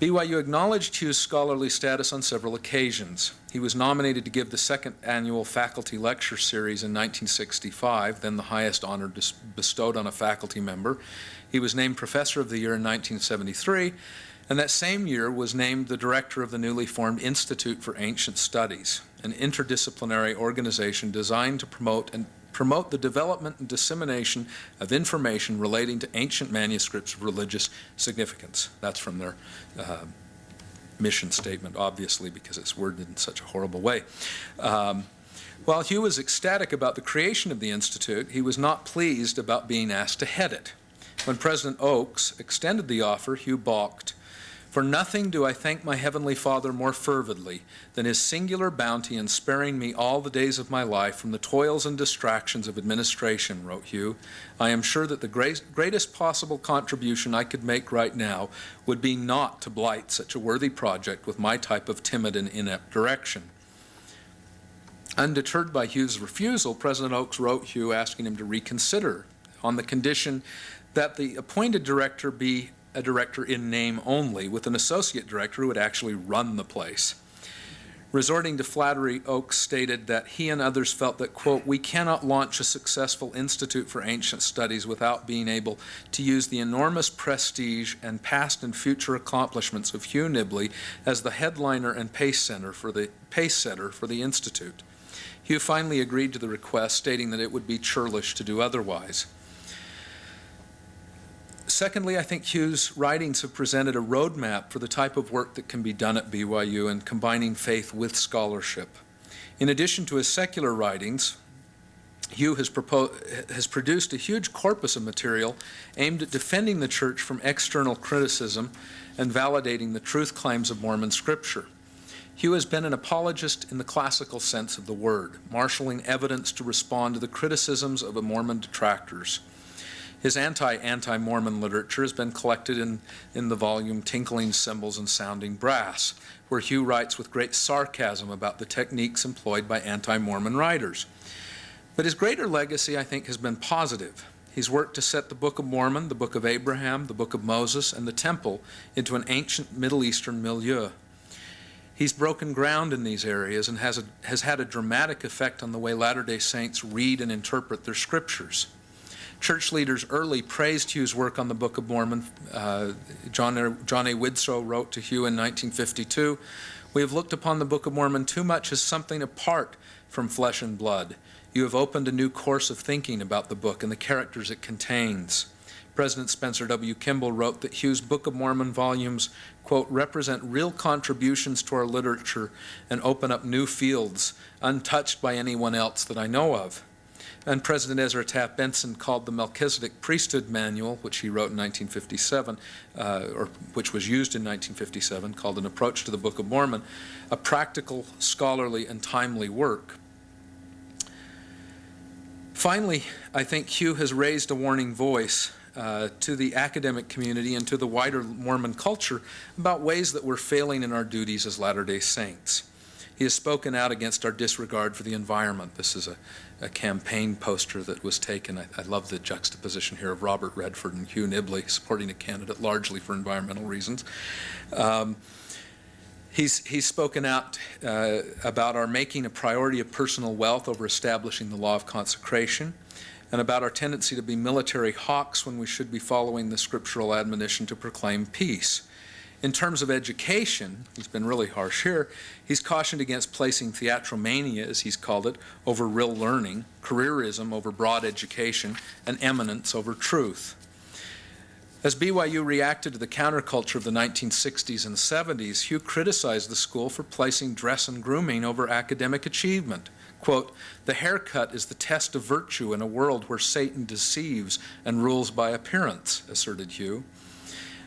B: BYU acknowledged Hugh's scholarly status on several occasions. He was nominated to give the 2nd annual faculty lecture series in 1965, then the highest honor bestowed on a faculty member. He was named Professor of the Year in 1973, and that same year was named the director of the newly formed Institute for Ancient Studies, an interdisciplinary organization designed to promote the development and dissemination of information relating to ancient manuscripts of religious significance. That's from their mission statement, obviously, because it's worded in such a horrible way. While Hugh was ecstatic about the creation of the Institute, he was not pleased about being asked to head it. When President Oakes extended the offer, Hugh balked. "For nothing do I thank my Heavenly Father more fervidly than his singular bounty in sparing me all the days of my life from the toils and distractions of administration," wrote Hugh. "I am sure that the greatest possible contribution I could make right now would be not to blight such a worthy project with my type of timid and inept direction." Undeterred by Hugh's refusal, President Oakes wrote Hugh asking him to reconsider on the condition that the appointed director be a director in name only, with an associate director who would actually run the place. Resorting to flattery, Oakes stated that he and others felt that, quote, "We cannot launch a successful Institute for Ancient Studies without being able to use the enormous prestige and past and future accomplishments of Hugh Nibley as the headliner and pace setter for the Institute." Hugh finally agreed to the request, stating that it would be churlish to do otherwise. Secondly, I think Hugh's writings have presented a roadmap for the type of work that can be done at BYU in combining faith with scholarship. In addition to his secular writings, Hugh has produced a huge corpus of material aimed at defending the church from external criticism and validating the truth claims of Mormon scripture. Hugh has been an apologist in the classical sense of the word, marshaling evidence to respond to the criticisms of Mormon detractors. His anti-Mormon literature has been collected in the volume Tinkling Cymbals and Sounding Brass, where Hugh writes with great sarcasm about the techniques employed by anti-Mormon writers. But his greater legacy, I think, has been positive. He's worked to set the Book of Mormon, the Book of Abraham, the Book of Moses, and the Temple into an ancient Middle Eastern milieu. He's broken ground in these areas and has had a dramatic effect on the way Latter-day Saints read and interpret their scriptures. Church leaders early praised Hugh's work on the Book of Mormon. John A. Widtsoe wrote to Hugh in 1952, "We have looked upon the Book of Mormon too much as something apart from flesh and blood. You have opened a new course of thinking about the book and the characters it contains." President Spencer W. Kimball wrote that Hugh's Book of Mormon volumes, quote, "represent real contributions to our literature and open up new fields untouched by anyone else that I know of." And President Ezra Taft Benson called the Melchizedek Priesthood Manual, which he wrote in 1957, or which was used in 1957, called An Approach to the Book of Mormon, a practical, scholarly, and timely work. Finally, I think Hugh has raised a warning voice to the academic community and to the wider Mormon culture about ways that we're failing in our duties as Latter-day Saints. He has spoken out against our disregard for the environment. This is a campaign poster that was taken. I love the juxtaposition here of Robert Redford and Hugh Nibley supporting a candidate largely for environmental reasons. He's spoken out about our making a priority of personal wealth over establishing the law of consecration, and about our tendency to be military hawks when we should be following the scriptural admonition to proclaim peace. In terms of education, he's been really harsh here. He's cautioned against placing theatromania, as he's called it, over real learning, careerism over broad education, and eminence over truth. As BYU reacted to the counterculture of the 1960s and 70s, Hugh criticized the school for placing dress and grooming over academic achievement. Quote, "The haircut is the test of virtue in a world where Satan deceives and rules by appearance," asserted Hugh.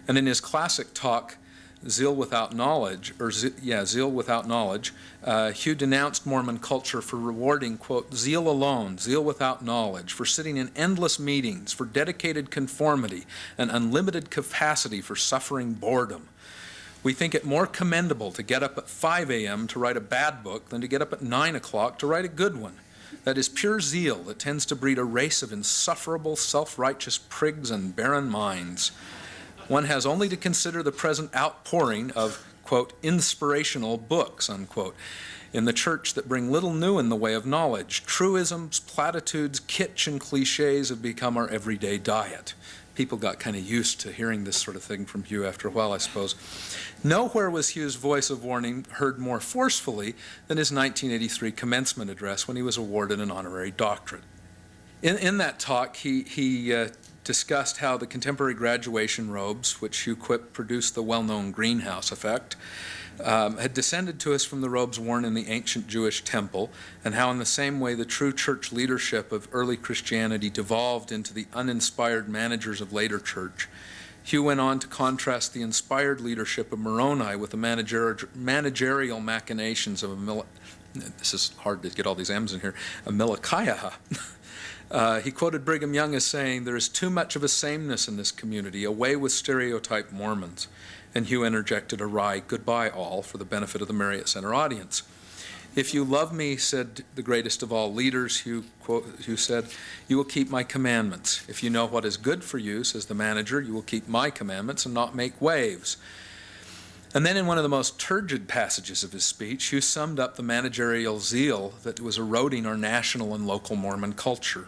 B: And in his classic talk, Zeal Without Knowledge, Hugh denounced Mormon culture for rewarding, quote, "zeal alone, zeal without knowledge, for sitting in endless meetings, for dedicated conformity, and unlimited capacity for suffering boredom. We think it more commendable to get up at 5 a.m. to write a bad book than to get up at 9 o'clock to write a good one. That is pure zeal that tends to breed a race of insufferable, self-righteous prigs and barren minds. One has only to consider the present outpouring of, quote, inspirational books, unquote, in the church that bring little new in the way of knowledge. Truisms, platitudes, kitsch, and cliches have become our everyday diet." People got kind of used to hearing this sort of thing from Hugh after a while, I suppose. Nowhere was Hugh's voice of warning heard more forcefully than his 1983 commencement address when he was awarded an honorary doctorate. In that talk, he discussed how the contemporary graduation robes, which Hugh quipped produced the well-known greenhouse effect, had descended to us from the robes worn in the ancient Jewish temple, and how in the same way the true church leadership of early Christianity devolved into the uninspired managers of later church. Hugh went on to contrast the inspired leadership of Moroni with the managerial machinations of this is hard to get all these M's in here, a Milikiah. He quoted Brigham Young as saying, "There is too much of a sameness in this community, away with stereotyped Mormons." And Hugh interjected a wry "goodbye all" for the benefit of the Marriott Center audience. "If you love me," said the greatest of all leaders, Hugh said, "you will keep my commandments. If you know what is good for you," says the manager, "you will keep my commandments and not make waves." And then in one of the most turgid passages of his speech, Hugh summed up the managerial zeal that was eroding our national and local Mormon culture.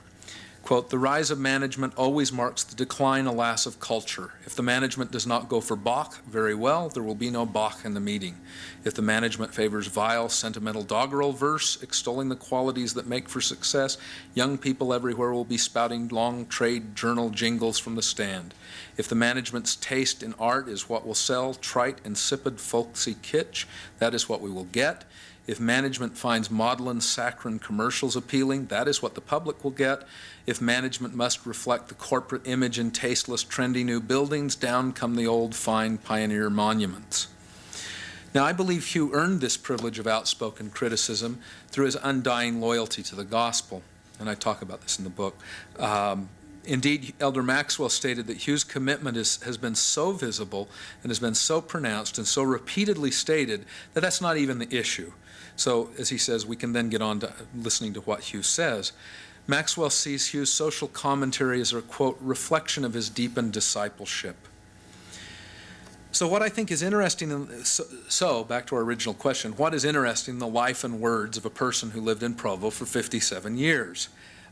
B: Quote, "The rise of management always marks the decline, alas, of culture. If the management does not go for Bach, very well, there will be no Bach in the meeting. If the management favors vile, sentimental doggerel verse, extolling the qualities that make for success, young people everywhere will be spouting long trade journal jingles from the stand. If the management's taste in art is what will sell, trite, insipid, folksy kitsch, that is what we will get. If management finds maudlin, saccharine commercials appealing, that is what the public will get. If management must reflect the corporate image in tasteless, trendy new buildings, down come the old, fine pioneer monuments." Now, I believe Hugh earned this privilege of outspoken criticism through his undying loyalty to the gospel, and I talk about this in the book. Indeed, Elder Maxwell stated that Hugh's commitment has been so visible and has been so pronounced and so repeatedly stated that that's not even the issue. So, as he says, we can then get on to listening to what Hugh says. Maxwell sees Hugh's social commentary as a, quote, reflection of his deepened discipleship. So what I think is interesting, so back to our original question, what is interesting in the life and words of a person who lived in Provo for 57 years?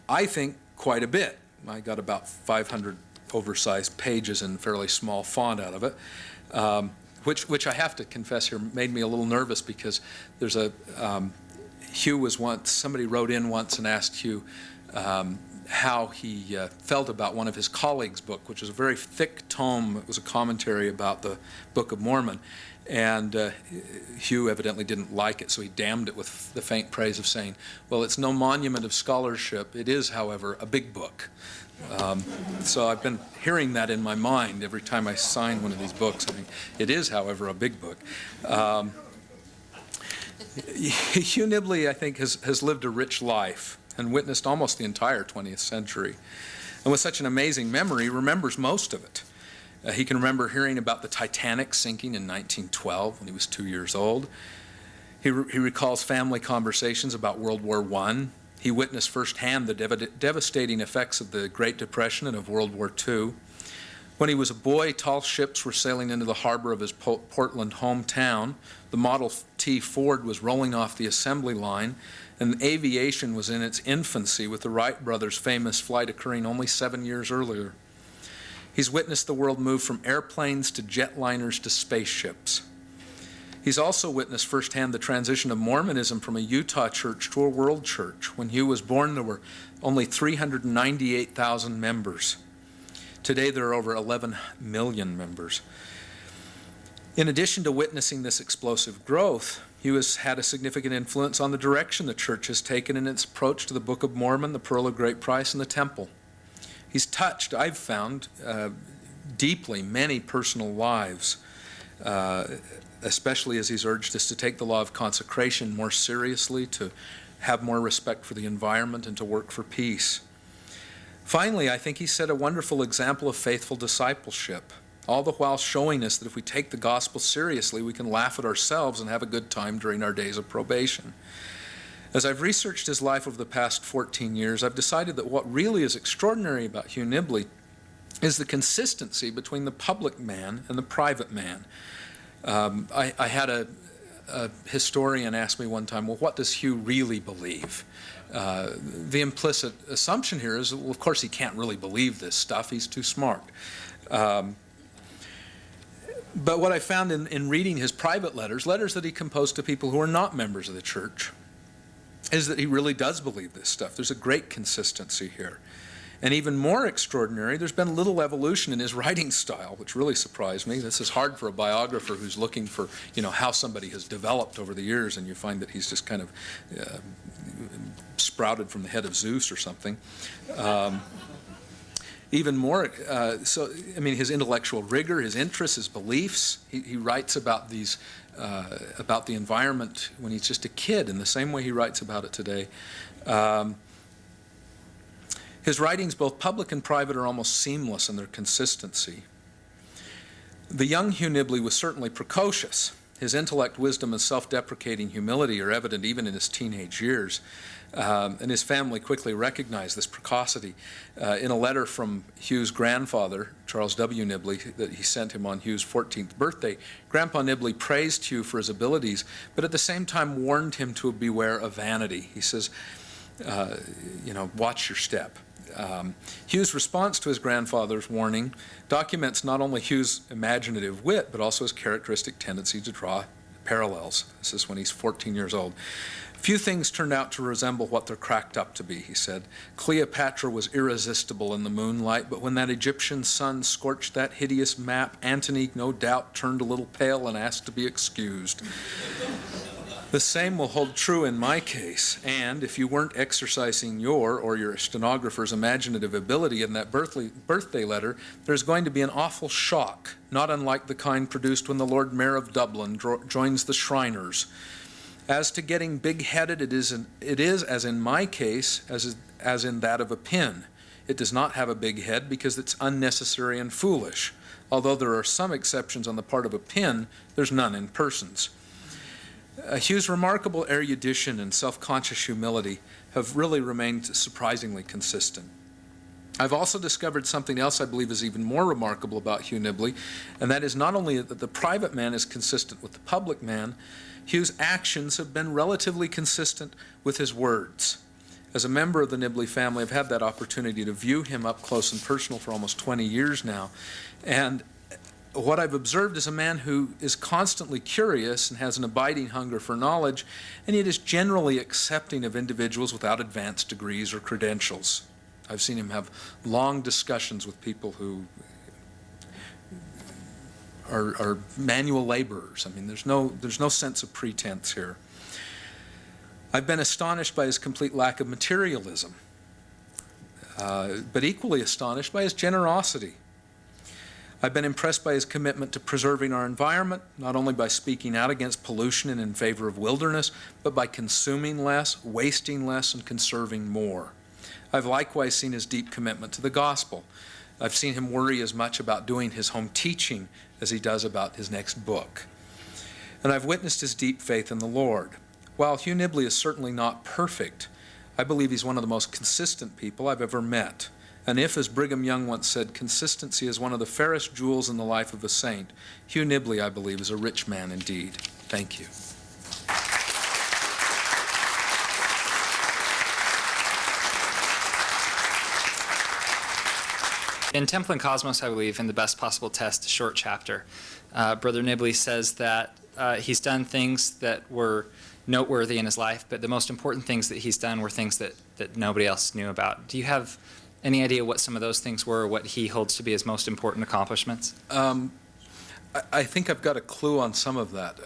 B: I think quite a bit. I got about 500 oversized pages in fairly small font out of it, which I have to confess here made me a little nervous because there's Hugh was once, somebody wrote in once and asked Hugh how he felt about one of his colleagues' book, which was a very thick tome. It was a commentary about the Book of Mormon. And Hugh evidently didn't like it, so he damned it with the faint praise of saying, well, it's no monument of scholarship. It is, however, a big book. So I've been hearing that in my mind every time I sign one of these books. I think, it is, however, a big book. Hugh Nibley, I think, has lived a rich life and witnessed almost the entire 20th century. And with such an amazing memory, remembers most of it. He can remember hearing about the Titanic sinking in 1912 when he was 2 years old. He recalls family conversations about World War I. He witnessed firsthand the devastating effects of the Great Depression and of World War II. When he was a boy, tall ships were sailing into the harbor of his Portland hometown. The Model T Ford was rolling off the assembly line, and aviation was in its infancy, with the Wright brothers' famous flight occurring only 7 years earlier. He's witnessed the world move from airplanes to jetliners to spaceships. He's also witnessed firsthand the transition of Mormonism from a Utah church to a world church. When Hugh was born, there were only 398,000 members. Today, there are over 11 million members. In addition to witnessing this explosive growth, Hugh has had a significant influence on the direction the church has taken in its approach to the Book of Mormon, the Pearl of Great Price, and the Temple. He's touched, I've found, deeply many personal lives, especially as he's urged us to take the law of consecration more seriously, to have more respect for the environment, and to work for peace. Finally, I think he set a wonderful example of faithful discipleship, all the while showing us that if we take the gospel seriously, we can laugh at ourselves and have a good time during our days of probation. As I've researched his life over the past 14 years, I've decided that what really is extraordinary about Hugh Nibley is the consistency between the public man and the private man. I had a historian ask me one time, well, what does Hugh really believe? The implicit assumption here is, well, of course, he can't really believe this stuff. He's too smart. But what I found in reading his private letters that he composed to people who are not members of the church, is that he really does believe this stuff. There's a great consistency here. And even more extraordinary, there's been little evolution in his writing style, which really surprised me. This is hard for a biographer who's looking for, how somebody has developed over the years, and you find that he's just kind of sprouted from the head of Zeus or something. Even more, his intellectual rigor, his interests, his beliefs. He writes about these, about the environment when he's just a kid, in the same way he writes about it today. His writings, both public and private, are almost seamless in their consistency. The young Hugh Nibley was certainly precocious. His intellect, wisdom, and self-deprecating humility are evident even in his teenage years. And his family quickly recognized this precocity. In a letter from Hugh's grandfather, Charles W. Nibley, that he sent him on Hugh's 14th birthday, Grandpa Nibley praised Hugh for his abilities, but at the same time warned him to beware of vanity. He says, watch your step. Hugh's response to his grandfather's warning documents not only Hugh's imaginative wit, but also his characteristic tendency to draw parallels. This is when he's 14 years old. Few things turned out to resemble what they're cracked up to be, he said. Cleopatra was irresistible in the moonlight, but when that Egyptian sun scorched that hideous map, Antony no doubt turned a little pale and asked to be excused. The same will hold true in my case, and if you weren't exercising your or your stenographer's imaginative ability in that birthday letter, there's going to be an awful shock, not unlike the kind produced when the Lord Mayor of Dublin joins the Shriners. As to getting big-headed, it is, as in my case, as in that of a pin. It does not have a big head because it's unnecessary and foolish. Although there are some exceptions on the part of a pin, there's none in persons. Hugh's remarkable erudition and self-conscious humility have really remained surprisingly consistent. I've also discovered something else I believe is even more remarkable about Hugh Nibley, and that is not only that the private man is consistent with the public man, Hugh's actions have been relatively consistent with his words. As a member of the Nibley family, I've had that opportunity to view him up close and personal for almost 20 years now, and what I've observed is a man who is constantly curious and has an abiding hunger for knowledge, and yet is generally accepting of individuals without advanced degrees or credentials. I've seen him have long discussions with people who are manual laborers. I mean, there's no sense of pretense here. I've been astonished by his complete lack of materialism, but equally astonished by his generosity. I've been impressed by his commitment to preserving our environment, not only by speaking out against pollution and in favor of wilderness, but by consuming less, wasting less, and conserving more. I've likewise seen his deep commitment to the gospel. I've seen him worry as much about doing his home teaching as he does about his next book. and I've witnessed his deep faith in the Lord. While Hugh Nibley is certainly not perfect, I believe he's one of the most consistent people I've ever met. And if, as Brigham Young once said, consistency is one of the fairest jewels in the life of a saint, Hugh Nibley, I believe, is a rich man indeed. Thank you.
C: In Temple and Cosmos, I believe, in the Best Possible Test, a short chapter, Brother Nibley says that he's done things that were noteworthy in his life, but the most important things that he's done were things that nobody else knew about. Do you have any idea what some of those things were, or what he holds to be his most important accomplishments?
B: I think I've got a clue on some of that.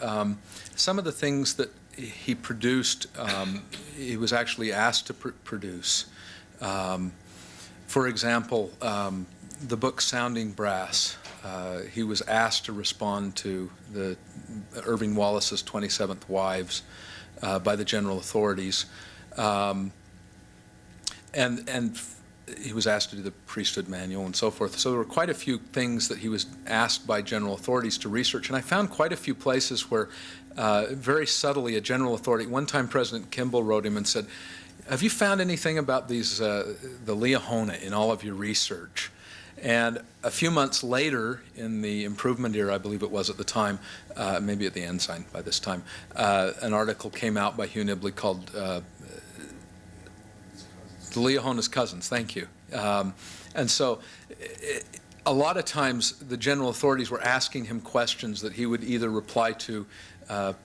B: Some of the things that he produced, he was actually asked to produce. For example, the book Sounding Brass, he was asked to respond to the Irving Wallace's 27th Wives by the general authorities. And he was asked to do the priesthood manual and so forth. So there were quite a few things that he was asked by general authorities to research. And I found quite a few places where very subtly a general authority, one time President Kimball wrote him and said, have you found anything about these, the Liahona in all of your research? And a few months later, in the improvement era, I believe it was at the time, maybe at the Ensign by this time, an article came out by Hugh Nibley called The Liahona's Cousins, thank you. And so a lot of times the general authorities were asking him questions that he would either reply to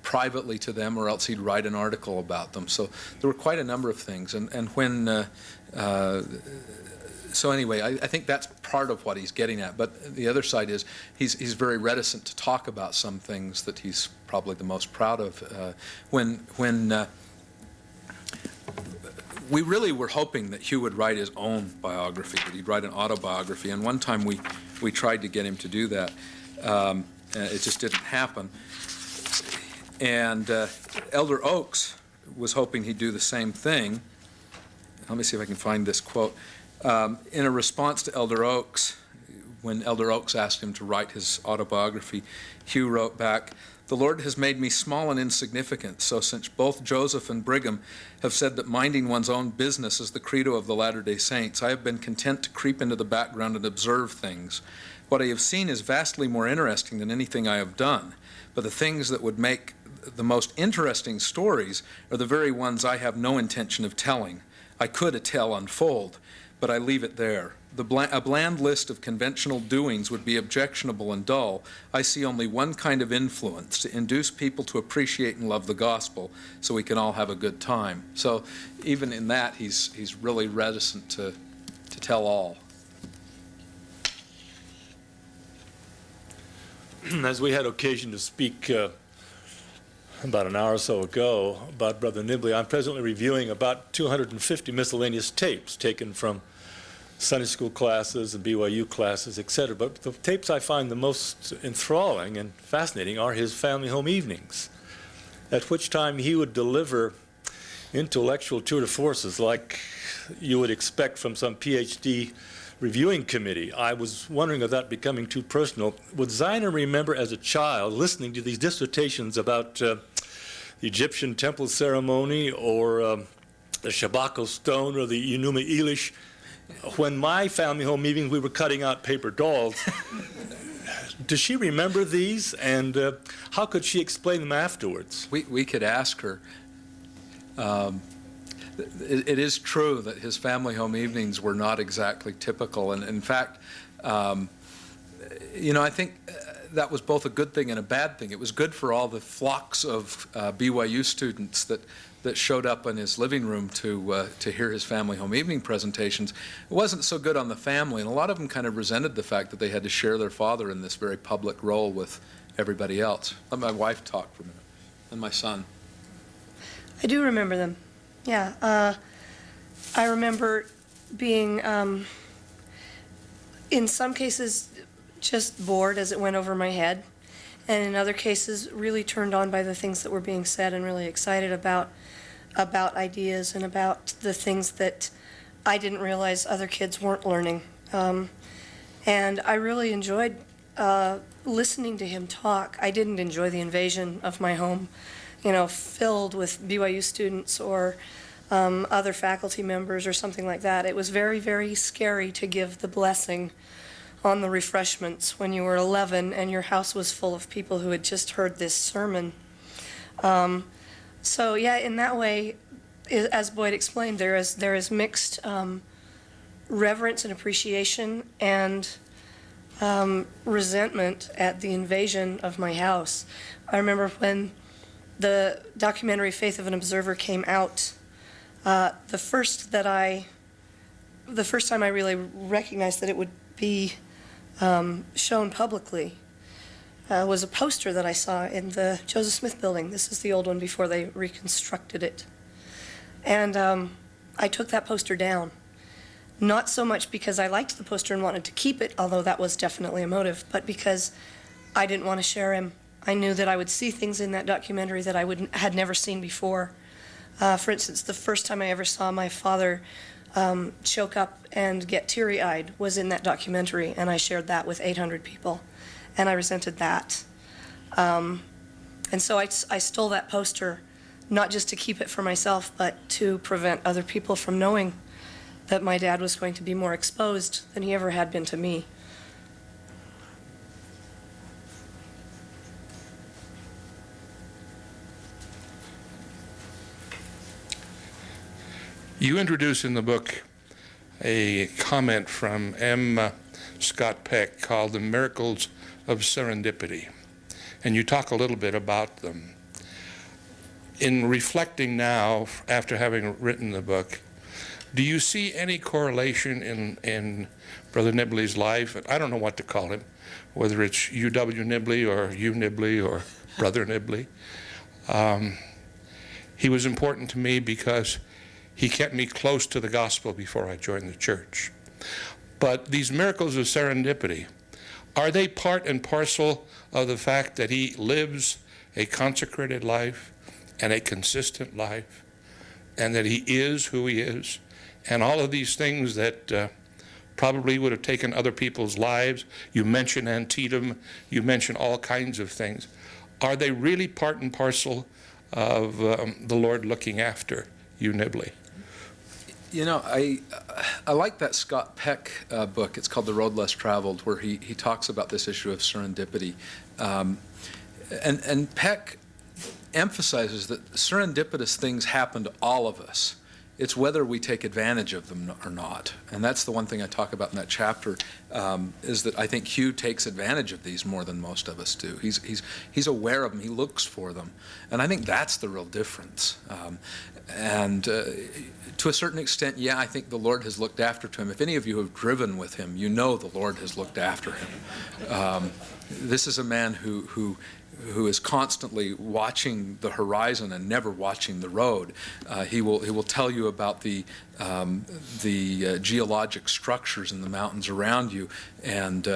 B: privately to them, or else he'd write an article about them. So there were quite a number of things. And when, so anyway, I think that's part of what he's getting at. But the other side is he's very reticent to talk about some things that he's probably the most proud of. When we really were hoping that Hugh would write his own biography, that he'd write an autobiography. And one time we tried to get him to do that. It just didn't happen. And Elder Oaks was hoping he'd do the same thing. Let me see if I can find this quote. In a response to Elder Oaks, when Elder Oaks asked him to write his autobiography, Hugh wrote back, "The Lord has made me small and insignificant, so since both Joseph and Brigham have said that minding one's own business is the credo of the Latter-day Saints, I have been content to creep into the background and observe things. What I have seen is vastly more interesting than anything I have done, but the things that would make the most interesting stories are the very ones I have no intention of telling. I could tell unfold, but I leave it there. A bland list of conventional doings would be objectionable and dull. I see only one kind of influence, to induce people to appreciate and love the gospel so we can all have a good time." So even in that, he's really reticent to tell all.
D: As we had occasion to speak about an hour or so ago about Brother Nibley, I'm presently reviewing about 250 miscellaneous tapes taken from Sunday school classes and BYU classes, etc. But the tapes I find the most enthralling and fascinating are his family home evenings, at which time he would deliver intellectual tour de forces like you would expect from some PhD reviewing committee. I was wondering, of that becoming too personal, would Ziner remember as a child listening to these dissertations about the Egyptian temple ceremony, or the Shabako stone, or the Enuma Elish? When my family home meetings, we were cutting out paper dolls. Does she remember these, and how could she explain them afterwards?
B: We could ask her. It is true that his family home evenings were not exactly typical, and in fact, I think that was both a good thing and a bad thing. It was good for all the flocks of BYU students that showed up in his living room to hear his family home evening presentations. It wasn't so good on the family, and a lot of them kind of resented the fact that they had to share their father in this very public role with everybody else. Let my wife talk for a minute, and my son.
E: I do remember them. Yeah. I remember being, in some cases, just bored as it went over my head, and in other cases, really turned on by the things that were being said and really excited about ideas and about the things that I didn't realize other kids weren't learning. And I really enjoyed listening to him talk, I didn't enjoy the invasion of my home, filled with BYU students or other faculty members or something like that. It was very, very scary to give the blessing on the refreshments when you were 11 and your house was full of people who had just heard this sermon. So yeah, in that way, as Boyd explained, there is mixed reverence and appreciation and resentment at the invasion of my house. I remember when the documentary Faith of an Observer came out, the first time I really recognized that it would be shown publicly was a poster that I saw in the Joseph Smith building. This is the old one before they reconstructed it. And I took that poster down. Not so much because I liked the poster and wanted to keep it, although that was definitely a motive, but because I didn't want to share him. I knew that I would see things in that documentary that I had never seen before. For instance, the first time I ever saw my father choke up and get teary-eyed was in that documentary, and I shared that with 800 people, and I resented that. And so I stole that poster, not just to keep it for myself, but to prevent other people from knowing that my dad was going to be more exposed than he ever had been to me.
F: You introduce in the book a comment from M. Scott Peck called The Miracles of Serendipity, and you talk a little bit about them. In reflecting now, after having written the book, do you see any correlation in Brother Nibley's life? I don't know what to call him, whether it's U.W. Nibley or Hugh Nibley or Brother Nibley. He was important to me because he kept me close to the gospel before I joined the church. But these miracles of serendipity, are they part and parcel of the fact that he lives a consecrated life and a consistent life, and that he is who he is, and all of these things that probably would have taken other people's lives? You mention Antietam, you mention all kinds of things. Are they really part and parcel of the Lord looking after Hugh Nibley?
B: You know, I like that Scott Peck book. It's called The Road Less Traveled, where he talks about this issue of serendipity. And Peck emphasizes that serendipitous things happen to all of us. It's whether we take advantage of them or not. And that's the one thing I talk about in that chapter, is that I think Hugh takes advantage of these more than most of us do. He's aware of them. He looks for them. And I think that's the real difference. To a certain extent, yeah, I think the Lord has looked after him. If any of you have driven with him, you know the Lord has looked after him. This is a man who is constantly watching the horizon and never watching the road. He will tell you about the geologic structures in the mountains around you, and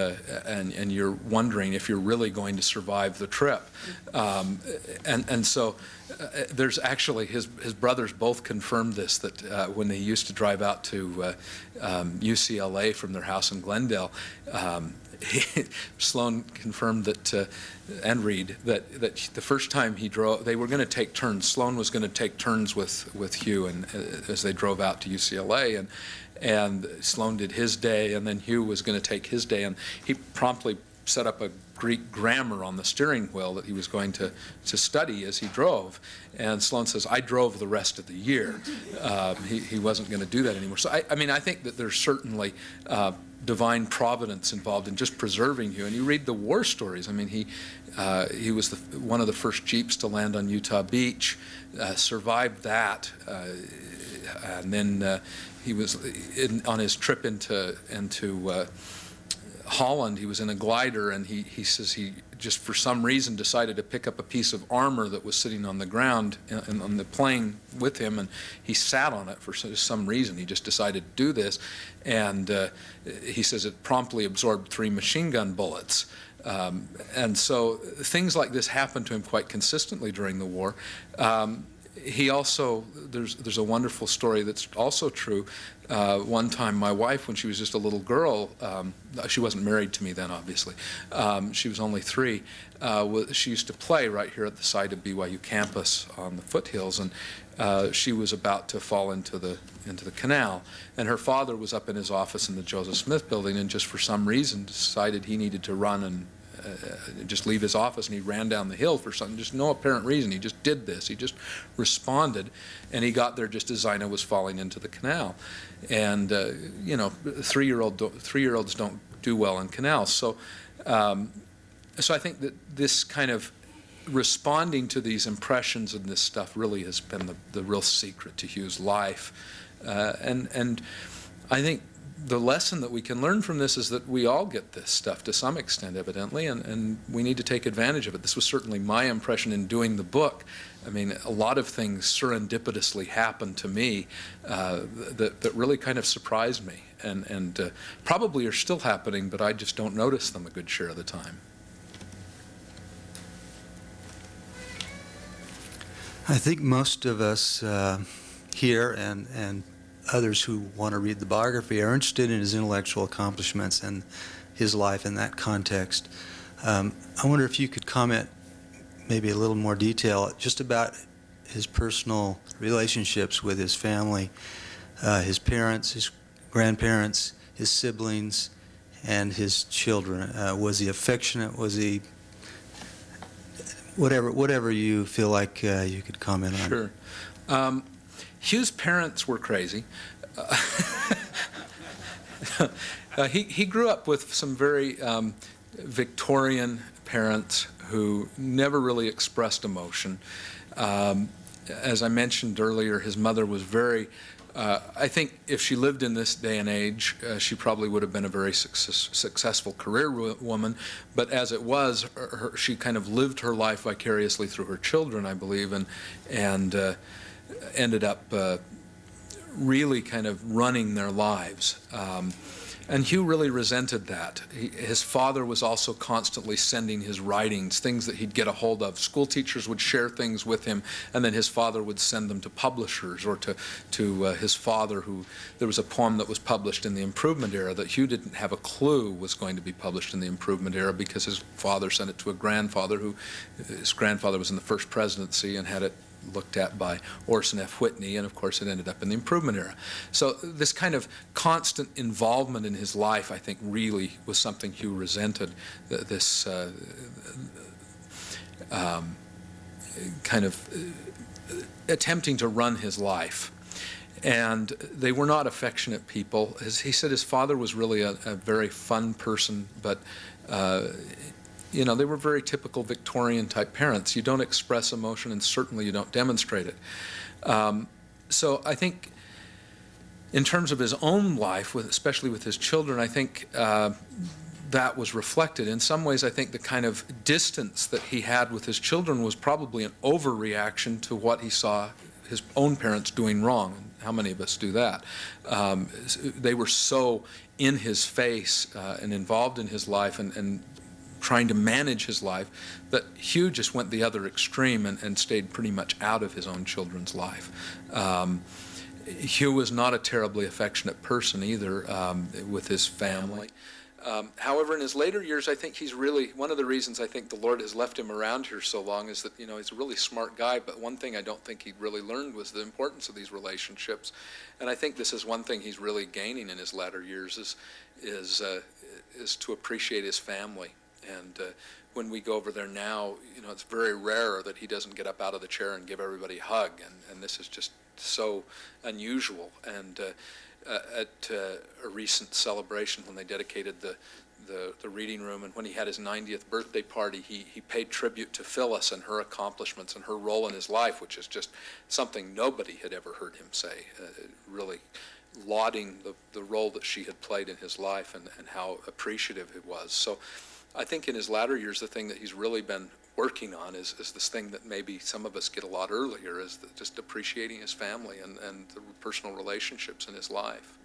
B: you're wondering if you're really going to survive the trip. So there's actually his brothers both confirmed this, that when they used to drive out to UCLA from their house in Glendale, Sloan confirmed that, and Reed, that the first time he drove, they were going to take turns. Sloan was going to take turns with Hugh, and as they drove out to UCLA, and Sloan did his day, and then Hugh was going to take his day, and he promptly set up a Greek grammar on the steering wheel that he was going to study as he drove. And Sloan says, I drove the rest of the year. He wasn't going to do that anymore. So I think that there's certainly divine providence involved in just preserving you. And you read the war stories. I mean, he was one of the first Jeeps to land on Utah Beach, survived that, and then he was on his trip into Holland. He was in a glider, and he says he just for some reason decided to pick up a piece of armor that was sitting on the ground on the plane with him, and he sat on it for some reason. He just decided to do this, and he says it promptly absorbed 3 machine gun bullets. And so things like this happened to him quite consistently during the war. he also, there's a wonderful story that's also true. One time my wife, when she was just a little girl, she wasn't married to me then, obviously. She was only 3. She used to play right here at the site of BYU campus on the foothills, and she was about to fall into the canal. And her father was up in his office in the Joseph Smith building, and just for some reason decided he needed to run and just leave his office, and he ran down the hill for something, just no apparent reason. He just did this. He just responded, and he got there just as Zina was falling into the canal. And you know, 3-year-olds don't do well in canals. So, so I think that this kind of responding to these impressions and this stuff really has been the real secret to Hugh's life. And I think the lesson that we can learn from this is that we all get this stuff to some extent, evidently, and we need to take advantage of it. This was certainly my impression in doing the book. I mean, a lot of things serendipitously happened to me that really kind of surprised me, and probably are still happening, but I just don't notice them a good share of the time.
G: I think most of us here and others who want to read the biography are interested in his intellectual accomplishments and his life in that context. I wonder if you could comment maybe a little more detail just about his personal relationships with his family, his parents, his grandparents, his siblings, and his children. Was he affectionate? Was he whatever you feel like you could comment on?
B: Sure. Hugh's parents were crazy. He grew up with some very Victorian parents who never really expressed emotion. As I mentioned earlier, his mother was very, I think if she lived in this day and age, she probably would have been a very successful career woman, but as it was, she kind of lived her life vicariously through her children, I believe, and ended up really kind of running their lives. And Hugh really resented that. His father was also constantly sending his writings, things that he'd get a hold of. School teachers would share things with him, and then his father would send them to publishers or to his father, who, there was a poem that was published in the Improvement era that Hugh didn't have a clue was going to be published in the Improvement era, because his father sent it to a grandfather his grandfather was in the first presidency and had it looked at by Orson F. Whitney, and of course it ended up in the Improvement era. So this kind of constant involvement in his life, I think, really was something Hugh resented, this kind of attempting to run his life. And they were not affectionate people. He said his father was really a very fun person, but you know, they were very typical Victorian-type parents. You don't express emotion, and certainly you don't demonstrate it. So I think in terms of his own life, especially with his children, I think that was reflected. In some ways, I think the kind of distance that he had with his children was probably an overreaction to what he saw his own parents doing wrong. How many of us do that? They were so in his face and involved in his life and trying to manage his life, that Hugh just went the other extreme and stayed pretty much out of his own children's life. Hugh was not a terribly affectionate person either with his family. However, in his later years, I think he's really, one of the reasons I think the Lord has left him around here so long is that, you know, he's a really smart guy, but one thing I don't think he really learned was the importance of these relationships. And I think this is one thing he's really gaining in his latter years is to appreciate his family. And when we go over there now, you know, it's very rare that he doesn't get up out of the chair and give everybody a hug, and this is just so unusual. And at a recent celebration when they dedicated the reading room, and when he had his 90th birthday party, he paid tribute to Phyllis and her accomplishments and her role in his life, which is just something nobody had ever heard him say, really lauding the role that she had played in his life and how appreciative it was. So I think in his latter years, the thing that he's really been working on is this thing that maybe some of us get a lot earlier, is just appreciating his family and the personal relationships in his life.